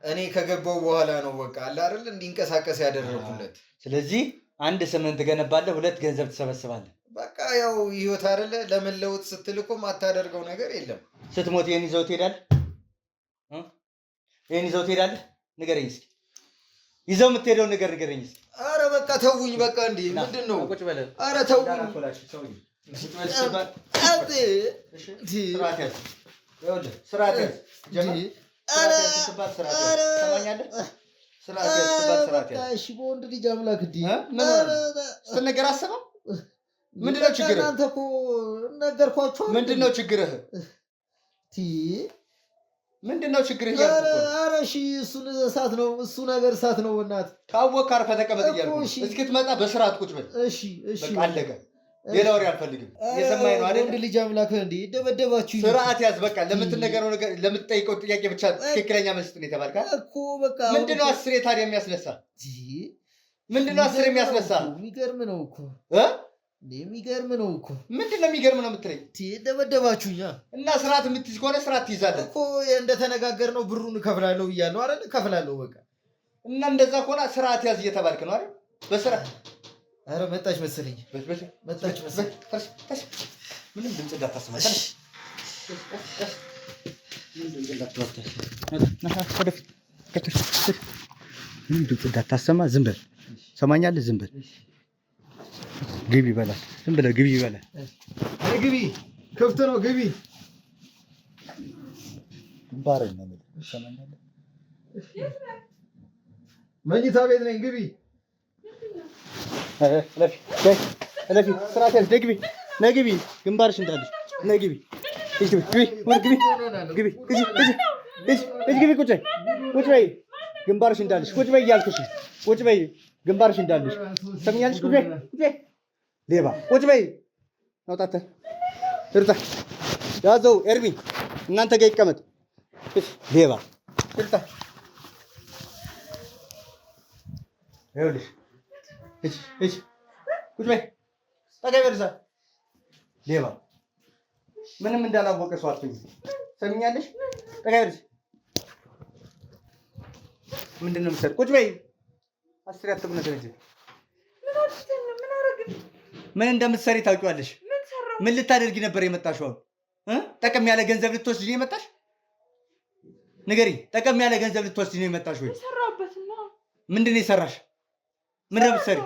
[SPEAKER 3] እኔ ከገባው በኋላ ነው በቃ አለ አይደል እንዲንቀሳቀስ ያደረኩለት።
[SPEAKER 1] ስለዚህ አንድ ስምን ትገነባለህ፣ ሁለት ገንዘብ ትሰበስባለህ።
[SPEAKER 3] በቃ ያው ህይወት አይደለ? ለመለወጥ ስትል እኮ የማታደርገው ነገር የለም።
[SPEAKER 1] ስትሞት ይሄን ይዘው ትሄዳለህ? ይሄን ይዘው ትሄዳለህ? ንገረኝ እስኪ። ይዘው የምትሄደውን ነገር ንገረኝ እስኪ።
[SPEAKER 3] አረ በቃ ተውኝ። በቃ እንዴ ምንድን ነው?
[SPEAKER 1] ቁጭ በለ።
[SPEAKER 3] አረ ተውኝ።
[SPEAKER 1] ስርዓት ያዝ።
[SPEAKER 3] እሺ በወንድ ልጅ አምላክ እንዲህ
[SPEAKER 1] ስትነገር አስበው። ምንድነው ችግርህ?
[SPEAKER 3] እናንተ እኮ ነገርኳችሁ።
[SPEAKER 1] ምንድነው ችግርህ? ምንድነው ችግርህ?
[SPEAKER 3] ኧረ እሺ እሱን እሳት ነው እሱ ነገር እሳት ነው። በእናትህ
[SPEAKER 1] ካወቅህ አርፈህ ተቀመጥ እያልኩ እስክትመጣ በስርዓት ቁጭ በል።
[SPEAKER 3] እሺ እሺ
[SPEAKER 1] በቃ አለቀ። ሌላ ወሬ አልፈልግም። የሰማኸኝ ነው አይደል?
[SPEAKER 3] ወንድ ልጅ አምላክ እንዴ ደበደባችሁ።
[SPEAKER 1] ስርዓት ያዝ። በቃ ለምትነገረው ነገር ለምትጠይቀው ጥያቄ ብቻ ትክክለኛ መልስ ነው የተባልካ
[SPEAKER 3] እኮ። በቃ
[SPEAKER 1] ምንድነው አስሬ ታዲያ የሚያስነሳ? ምንድነው አስሬ የሚያስነሳ?
[SPEAKER 3] የሚገርም ነው እኮ የሚገርም ነው እኮ።
[SPEAKER 1] ምንድን ነው የሚገርም ነው የምትለኝ?
[SPEAKER 3] ደበደባችሁኛ
[SPEAKER 1] እና ስርዓት የምትይዝ ከሆነ ስርዓት ትይዛለህ
[SPEAKER 3] እኮ። እንደተነጋገርነው ብሩን እከፍላለሁ ብያለሁ አይደል? እከፍላለሁ በቃ።
[SPEAKER 1] እና እንደዛ ከሆነ ስርዓት ያዝ እየተባልክ ነው አይደል? በስርዓት
[SPEAKER 3] ኧረ መጣች መሰለኝ፣ መጣች መሰለኝ።
[SPEAKER 1] ምንም ድምፅ እንዳታሰማ። ምንም ድምፅ እንዳታሰማ። ዝም በል ሰማኛለህ? ዝም በል ግቢ ይበላል። ዝም ብለህ ግቢ ይበላል።
[SPEAKER 3] ግቢ፣ ክፍት ነው ግቢ።
[SPEAKER 1] ባረኝ ነው ሰማኛለህ?
[SPEAKER 3] መኝታ ቤት ነኝ፣ ግቢ።
[SPEAKER 1] እለፊ ስርዓት ያዝ። ግቢ፣ ነይ ግቢ። ግንባርሽ እንዳለሽ ነይ ግቢ። ግቢ፣ ቁጭ በይ። ግንባርሽ እንዳለሽ ቁጭ በይ እያልኩሽ፣ ቁጭ በይ። ግንባርሽ እንዳለሽ ሰምኛለሽ? ቁጭ በይ። ሌባ ቁጭ በይ። አውጣተ እርታ ያዘው። ኤርሚ እናንተ ጋር ይቀመጥ። ሌባ እርታ። ይኸውልሽ ቁጭ በይ። ጠጋ በይ እርዛ። ሌባ ምንም እንዳላወቀ ሰው አትሁኝ። ሰምኛለሽ? ጠጋ በይ። ምንድን ነው የምትሰሪው? ቁጭ በይ። አስር ያትም ነገር እንጂ ምን እንደምትሰሪ ታውቂዋለሽ? ምን ልታደርጊ ነበር የመጣሽው? ጠቀም ያለ ገንዘብ ልትወስጂ ነው የመጣሽ? ንገሪኝ። ጠቀም ያለ ገንዘብ ልትወስጂ ነው የመጣሽ ወይ? ምንድን ነው የሰራሽ? ምን ነው የምትሰሪው?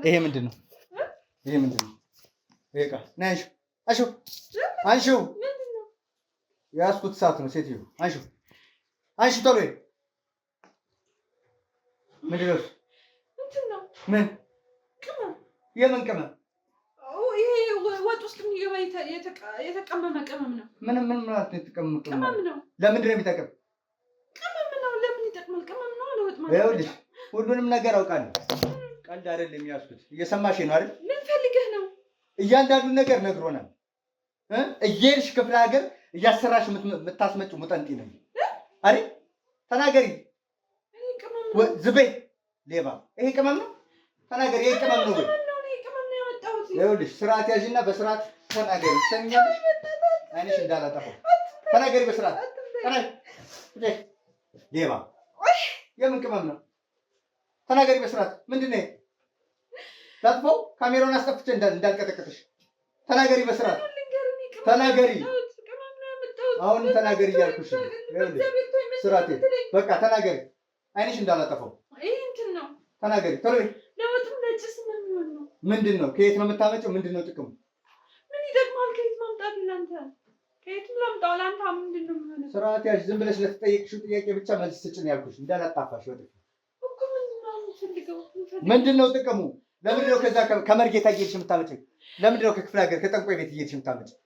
[SPEAKER 1] ይሄ ምንድን ነው? ይሄ ምንድን ነው? ይሄ ዕቃ ነይ አንሺው። የያዝኩት ሰዓት ነው ሴትዮ። አንሺው ቶሎ። ምንድን ነው? ምን ቅመም? የምን ቅመም?
[SPEAKER 4] ይሄ ወጥ ውስጥ የሚገባ የተቀመመ ቅመም ነው።
[SPEAKER 1] ምን ማለት ነው? የተቀመመ
[SPEAKER 4] ቅመም ነው።
[SPEAKER 1] ለምንድን ነው የሚጠቅም?
[SPEAKER 4] ቅመም ነው። ለምን ይጠቅማል? ቅመም ነው። ለወጥ ማለት
[SPEAKER 1] ይኸውልሽ፣ ሁሉንም ነገር አውቃለሁ። ቀልድ አይደለም የሚያስኩት። እየሰማሽ ነው አይደል?
[SPEAKER 4] ምን ፈልገህ ነው?
[SPEAKER 1] እያንዳንዱን ነገር ነግሮናል። እየሄድሽ ክፍለ ሀገር እያሰራሽ የምታስመጪው ሙጠንጢ ነው አይደል? ተናገሪ። ዝም በይ ሌባ። ይሄ ቅመም ነው? ተናገሪ። ይሄ ቅመም ነው ወይ? ይኸውልሽ ስርዓት ያዥና በስርዓት ተናገሪ። ሰሚኛለሽ? አይንሽ እንዳላጠፋው ተናገሪ በስርዓት። ሌባ የምን ቅመም ነው? ተናገሪ በስርዓት። ምንድን ነው? ላጥፋው? ካሜራውን አስጠፍቼ እንዳልቀጠቅጥሽ። ተናገሪ በስርዓት ተናገሪ። አሁን ተናገሪ እያልኩሽ ነው። ይኸውልሽ ስርዓት በቃ ተናገሪ። አይንሽ እንዳላጠፋው ተናገሪ። ቶሎ ምንድን ነው? ከየት ነው የምታመጪው? ምንድን ነው ጥቅሙ?
[SPEAKER 4] ምን ይጠቅማል? ከየት ማምጣት? ለአንተ ከየትም ላምጣው። ለአንተ ምንድን ነው የሚሆነው?
[SPEAKER 1] ስርዓት ያዥ። ዝም ብለሽ ለተጠየቅሽው ጥያቄ ብቻ መልስ ስጭን ያልኩሽ፣ እንዳላጣፋሽ። ወጥሽ
[SPEAKER 4] እኮ
[SPEAKER 1] ምንድን ነው ጥቅሙ? ለምንድን ነው ከዛ ከመርጌታ እየሄድሽ የምታመጪው? ለምንድን ነው ከክፍለ ሀገር ከጠንቋይ ቤት እየሄድሽ የምታመጪው?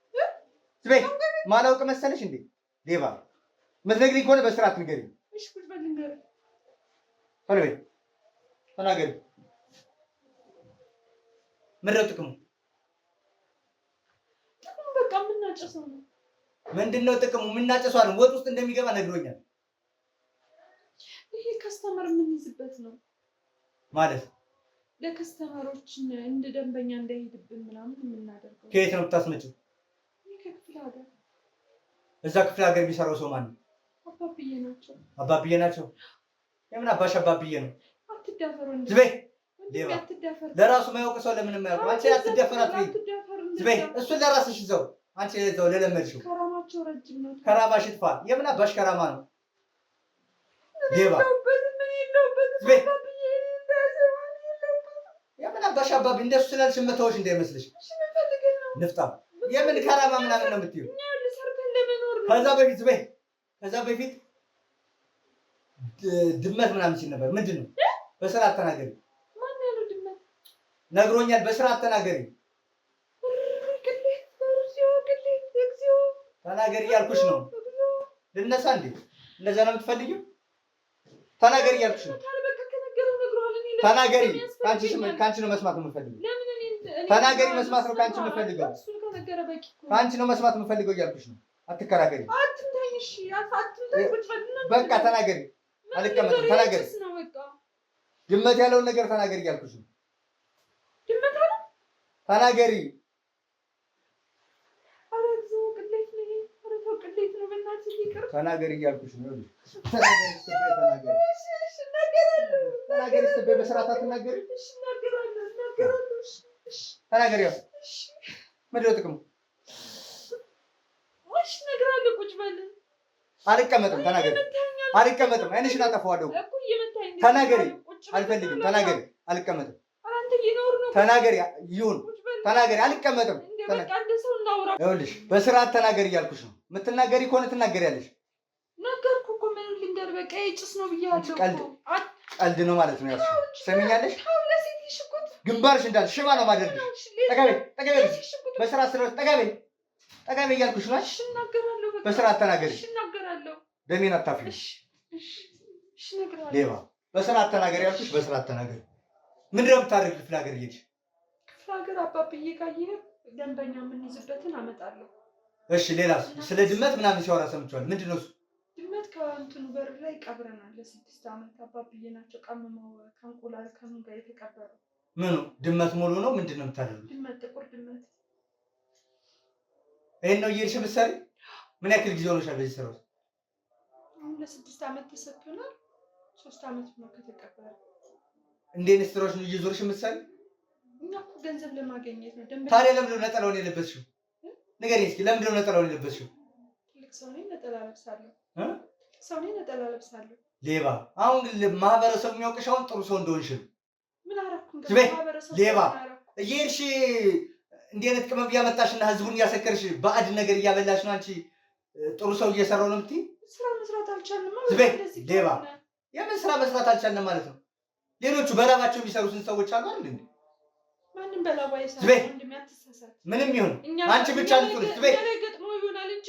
[SPEAKER 1] ስበይ ማላውቅ መሰለሽ እንዴ? ሌባ የምትነግሪኝ ከሆነ በስርዓት ንገሪኝ።
[SPEAKER 4] እሺ ቁጭ በል ልንገርህ።
[SPEAKER 1] ቶሎ በይ ተናገሪ። ምንድን ነው ጥቅሙ?
[SPEAKER 4] ጥቅሙ በቃ የምናጨሰው ነው።
[SPEAKER 1] ምንድን ነው ጥቅሙ? የምናጨሰው አለ ወጥ ውስጥ እንደሚገባ ነግሮኛል።
[SPEAKER 4] ይሄ ከስተመር የምንይዝበት ነው
[SPEAKER 1] ማለት
[SPEAKER 4] ለከስተመሮች እንደ ደንበኛ እንዳይሄድብን ምናምን የምናደርገው።
[SPEAKER 1] ከየት ነው የምታስመጪው?
[SPEAKER 4] ከክፍለ ሀገር።
[SPEAKER 1] እዛ ክፍለ ሀገር የሚሰራው ሰው ማን ነው?
[SPEAKER 4] አባብዬ ናቸው።
[SPEAKER 1] አባብዬ ናቸው? የምን አባሽ አባብዬ ነው?
[SPEAKER 4] አትዳፈሩ እንዴ!
[SPEAKER 1] ዝም በይ ሌባ። ለራሱ ማያውቅ ሰው ለምን የማያውቅ? አንቺ አትደፈራት በይ። ዝም በይ። እሱን ለራስሽ ይዘው አንቺ እዛው ለለመድሽው።
[SPEAKER 4] ከራማቸው ረጅም ነው።
[SPEAKER 1] ከራማሽ ይጥፋ። የምን አባሽ ከራማ ነው? ሌባ። ዝም በይ። የምን አባሽ አባቢ እንደሱ ስላልሽ መተውሽ እንዳይመስልሽ። ንፍጣ። የምን ከራማ ምናምን ነው የምትይው? ከዛ በፊት ዝም በይ። ከዛ በፊት ድመት ምናምን ሲል ነበር። ምንድን ነው? በስርዓት ተናገሪ።
[SPEAKER 4] ማን ያለው ድመት?
[SPEAKER 1] ነግሮኛል። በስርዓት ተናገሪ። ተናገሪ እያልኩሽ ነው። ልነሳ እንዴ? እንደዛ ነው የምትፈልጊው? ተናገሪ እያልኩሽ ነው። ተናገሪ። ከአንቺ ነው መስማት የምፈልገው። ተናገሪ። መስማት ነው ከአንቺ የምፈልገው። ከአንቺ ነው መስማት የምፈልገው እያልኩሽ ነው። አትከራከሪ። በቃ ተናገሪ። አልቀመጥም። ተናገሪ። ድመት ያለውን ነገር ተናገሪ እያልኩሽ ነው።
[SPEAKER 3] ተናገሪ። ተናገሪ እያልኩሽ ነው። ተናገሪ ስትበይ በስርዓት አትናገሪ። ተናገሪ። ምንድን ነው ጥቅሙ? አልቀመጥም። ተናገሪ። አልቀመጥም። አይንሽን አጠፋዋለሁ። ተናገሪ። አልፈልግም። ተናገሪ። አልቀመጥም። ተናገሪ። ይሁን። ተናገሪ። አልቀመጥም። ይኸውልሽ በስርዓት ተናገሪ እያልኩሽ ነው። የምትናገሪ ከሆነ ትናገሪያለሽ።
[SPEAKER 4] ነገርኩ እኮ ምን ልንገር፣ በቃ ጭስ ነው ብያለሁ።
[SPEAKER 3] ቀልድ ነው ማለት ነው ያልሽው። ሰሚኛለሽ? ግንባርሽ እንዳል ሽባ ነው ማደርግሽ። ጠገቤ በስርዓት ስለሆነ ጠገቤ እያልኩሽ ነው። በስርዓት ተናገሪ። ደሜን አታፍሪ። ሌባ በስርዓት ተናገሪ ያልኩሽ። በስርዓት ተናገሪ። ምንድን ነው የምታደርጊው? ክፍለ ሀገር እየሄድሽ
[SPEAKER 4] ክፍለ ሀገር አባብዬ ጋር እየሄድኩ ደንበኛ የምንይዝበትን አመጣለሁ።
[SPEAKER 3] እሺ ሌላስ? ስለ ድመት ምናምን ሲያወራ ሰምቼዋለሁ። ምንድን ነው እሱ?
[SPEAKER 4] ድመት ከእንትኑ በር ላይ ቀብረናል። ለ6 ዓመት አባብዬ ናቸው ቀምመው ከእንቁላል ከምን ጋር የተቀበረው።
[SPEAKER 3] ምኑ ድመት ሙሉ ነው? ምንድን ነው የምታደርጉት?
[SPEAKER 4] ድመት ጥቁር ድመት።
[SPEAKER 3] ይሄን ነው እየሄድሽ የምትሰሪ? ምን ያክል ጊዜ ሆኖሻል በዚህ ስራ ውስጥ?
[SPEAKER 4] አሁን ለ6 ዓመት ተሰጥቶናል። 3 ዓመት ነው ከተቀበረ።
[SPEAKER 3] እንዴ ስራዎች ነው እየዞርሽ የምትሰሪ?
[SPEAKER 4] እኛ እኮ ገንዘብ ለማግኘት ነው።
[SPEAKER 3] ታዲያ ለምንድን ነው ነጠላውን የለበስሽው? ንገሪኝ እስኪ ለምንድን ነው ነጠላውን የለበስሽው?
[SPEAKER 4] ትልቅ ሰው ነኝ፣ ነጠላ ለብሳለሁ። ሰው ነኝ፣ ነጠላ ለብሳለሁ።
[SPEAKER 3] ሌባ። አሁን ማህበረሰቡ የሚያውቅሽ አሁን ጥሩ ሰው እንደሆንሽ ነው።
[SPEAKER 4] ምን አደረኩ?
[SPEAKER 3] ሌባ እየሄድሽ እንዲህ አይነት ቅመም እያመጣሽና ህዝቡን እያሰከርሽ ባዕድ ነገር እያበላሽ ነው። አንቺ ጥሩ ሰው እየሰራው ነው የምትይ?
[SPEAKER 4] ስራ መስራት አልቻልንም።
[SPEAKER 3] ሌባ። የምን ስራ መስራት አልቻልንም ማለት ነው? ሌሎቹ በላባቸው የሚሰሩትን ሰዎች አሉ አይደል እንዴ?
[SPEAKER 4] ማንም በላባ ይሰራል። እንደሚያተሳሳት ምንም
[SPEAKER 3] ይሁን አንቺ ብቻ ልትሉት
[SPEAKER 4] ገጥሞ ይሆናል እንጂ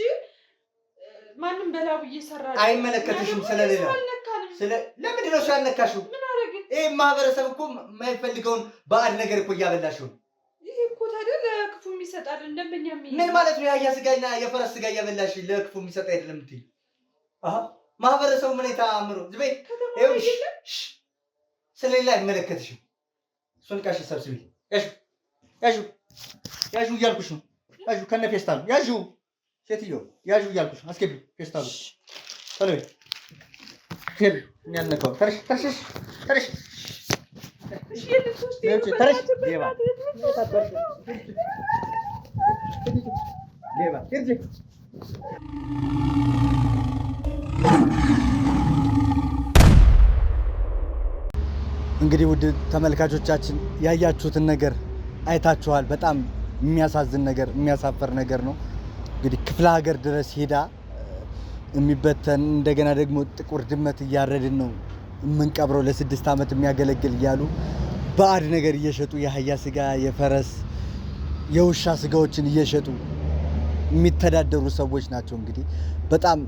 [SPEAKER 4] ማንም በላቡ እየሰራ
[SPEAKER 3] አይመለከትሽም። ስለሌላ ለምንድን ነው ያልነካሽው?
[SPEAKER 4] ምን አደረግን?
[SPEAKER 3] ይሄ ማህበረሰብ እኮ የማይፈልገውን ባዕድ ነገር እኮ እያበላሽው።
[SPEAKER 4] ይሄ እኮ ታዲያ ለክፉ የሚሰጥ አይደለም። ደንበኛ
[SPEAKER 3] ምን ማለት ነው? የአህያ ስጋና የፈረስ ስጋ እያበላሽ ለክፉ የሚሰጥ አይደለም እንዴ? ማህበረሰቡ ምን የታምሩ ዝበይ ስለሌላ አይመለከትሽም። እሱን ቃሽ ሰብስቢ። ያዡ እያልኩሽ ነው። ያዡ ከነ ፌስታሉ ያዡ። ሴትዮ ያዡ እያልኩሽ ነው። አስገቢ ፌስታሉ ተለበይ ሄል ያነካው ተርሽ
[SPEAKER 1] እንግዲህ ውድ ተመልካቾቻችን ያያችሁትን ነገር አይታችኋል። በጣም የሚያሳዝን ነገር፣ የሚያሳፈር ነገር ነው። እንግዲህ ክፍለ ሀገር ድረስ ሄዳ የሚበተን እንደገና ደግሞ ጥቁር ድመት እያረድን ነው የምንቀብረው ለ6 ዓመት የሚያገለግል እያሉ ባዕድ ነገር እየሸጡ የአህያ ስጋ፣ የፈረስ፣ የውሻ ስጋዎችን እየሸጡ የሚተዳደሩ ሰዎች ናቸው። እንግዲህ በጣም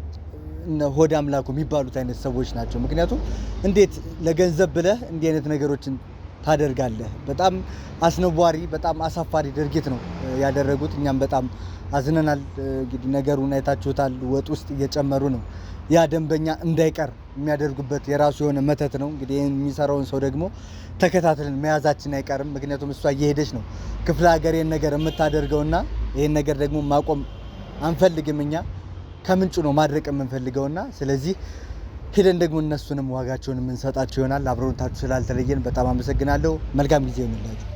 [SPEAKER 1] ሆድ አምላኩ የሚባሉት አይነት ሰዎች ናቸው። ምክንያቱም እንዴት ለገንዘብ ብለህ እንዲህ አይነት ነገሮችን ታደርጋለህ? በጣም አስነዋሪ፣ በጣም አሳፋሪ ድርጊት ነው ያደረጉት። እኛም በጣም አዝነናል። እንግዲህ ነገሩን አይታችሁታል። ወጥ ውስጥ እየጨመሩ ነው። ያ ደንበኛ እንዳይቀር የሚያደርጉበት የራሱ የሆነ መተት ነው። እንግዲህ ይህን የሚሰራውን ሰው ደግሞ ተከታትለን መያዛችን አይቀርም። ምክንያቱም እሷ እየሄደች ነው ክፍለ ሀገር ይህን ነገር የምታደርገውና ይህን ነገር ደግሞ ማቆም አንፈልግም። እኛ ከምንጩ ነው ማድረቅ የምንፈልገውና ስለዚህ ሄደን ደግሞ እነሱንም ዋጋቸውን የምንሰጣቸው ይሆናል። አብረውታችሁ ስላልተለየን በጣም አመሰግናለሁ። መልካም ጊዜ ይሁንላችሁ።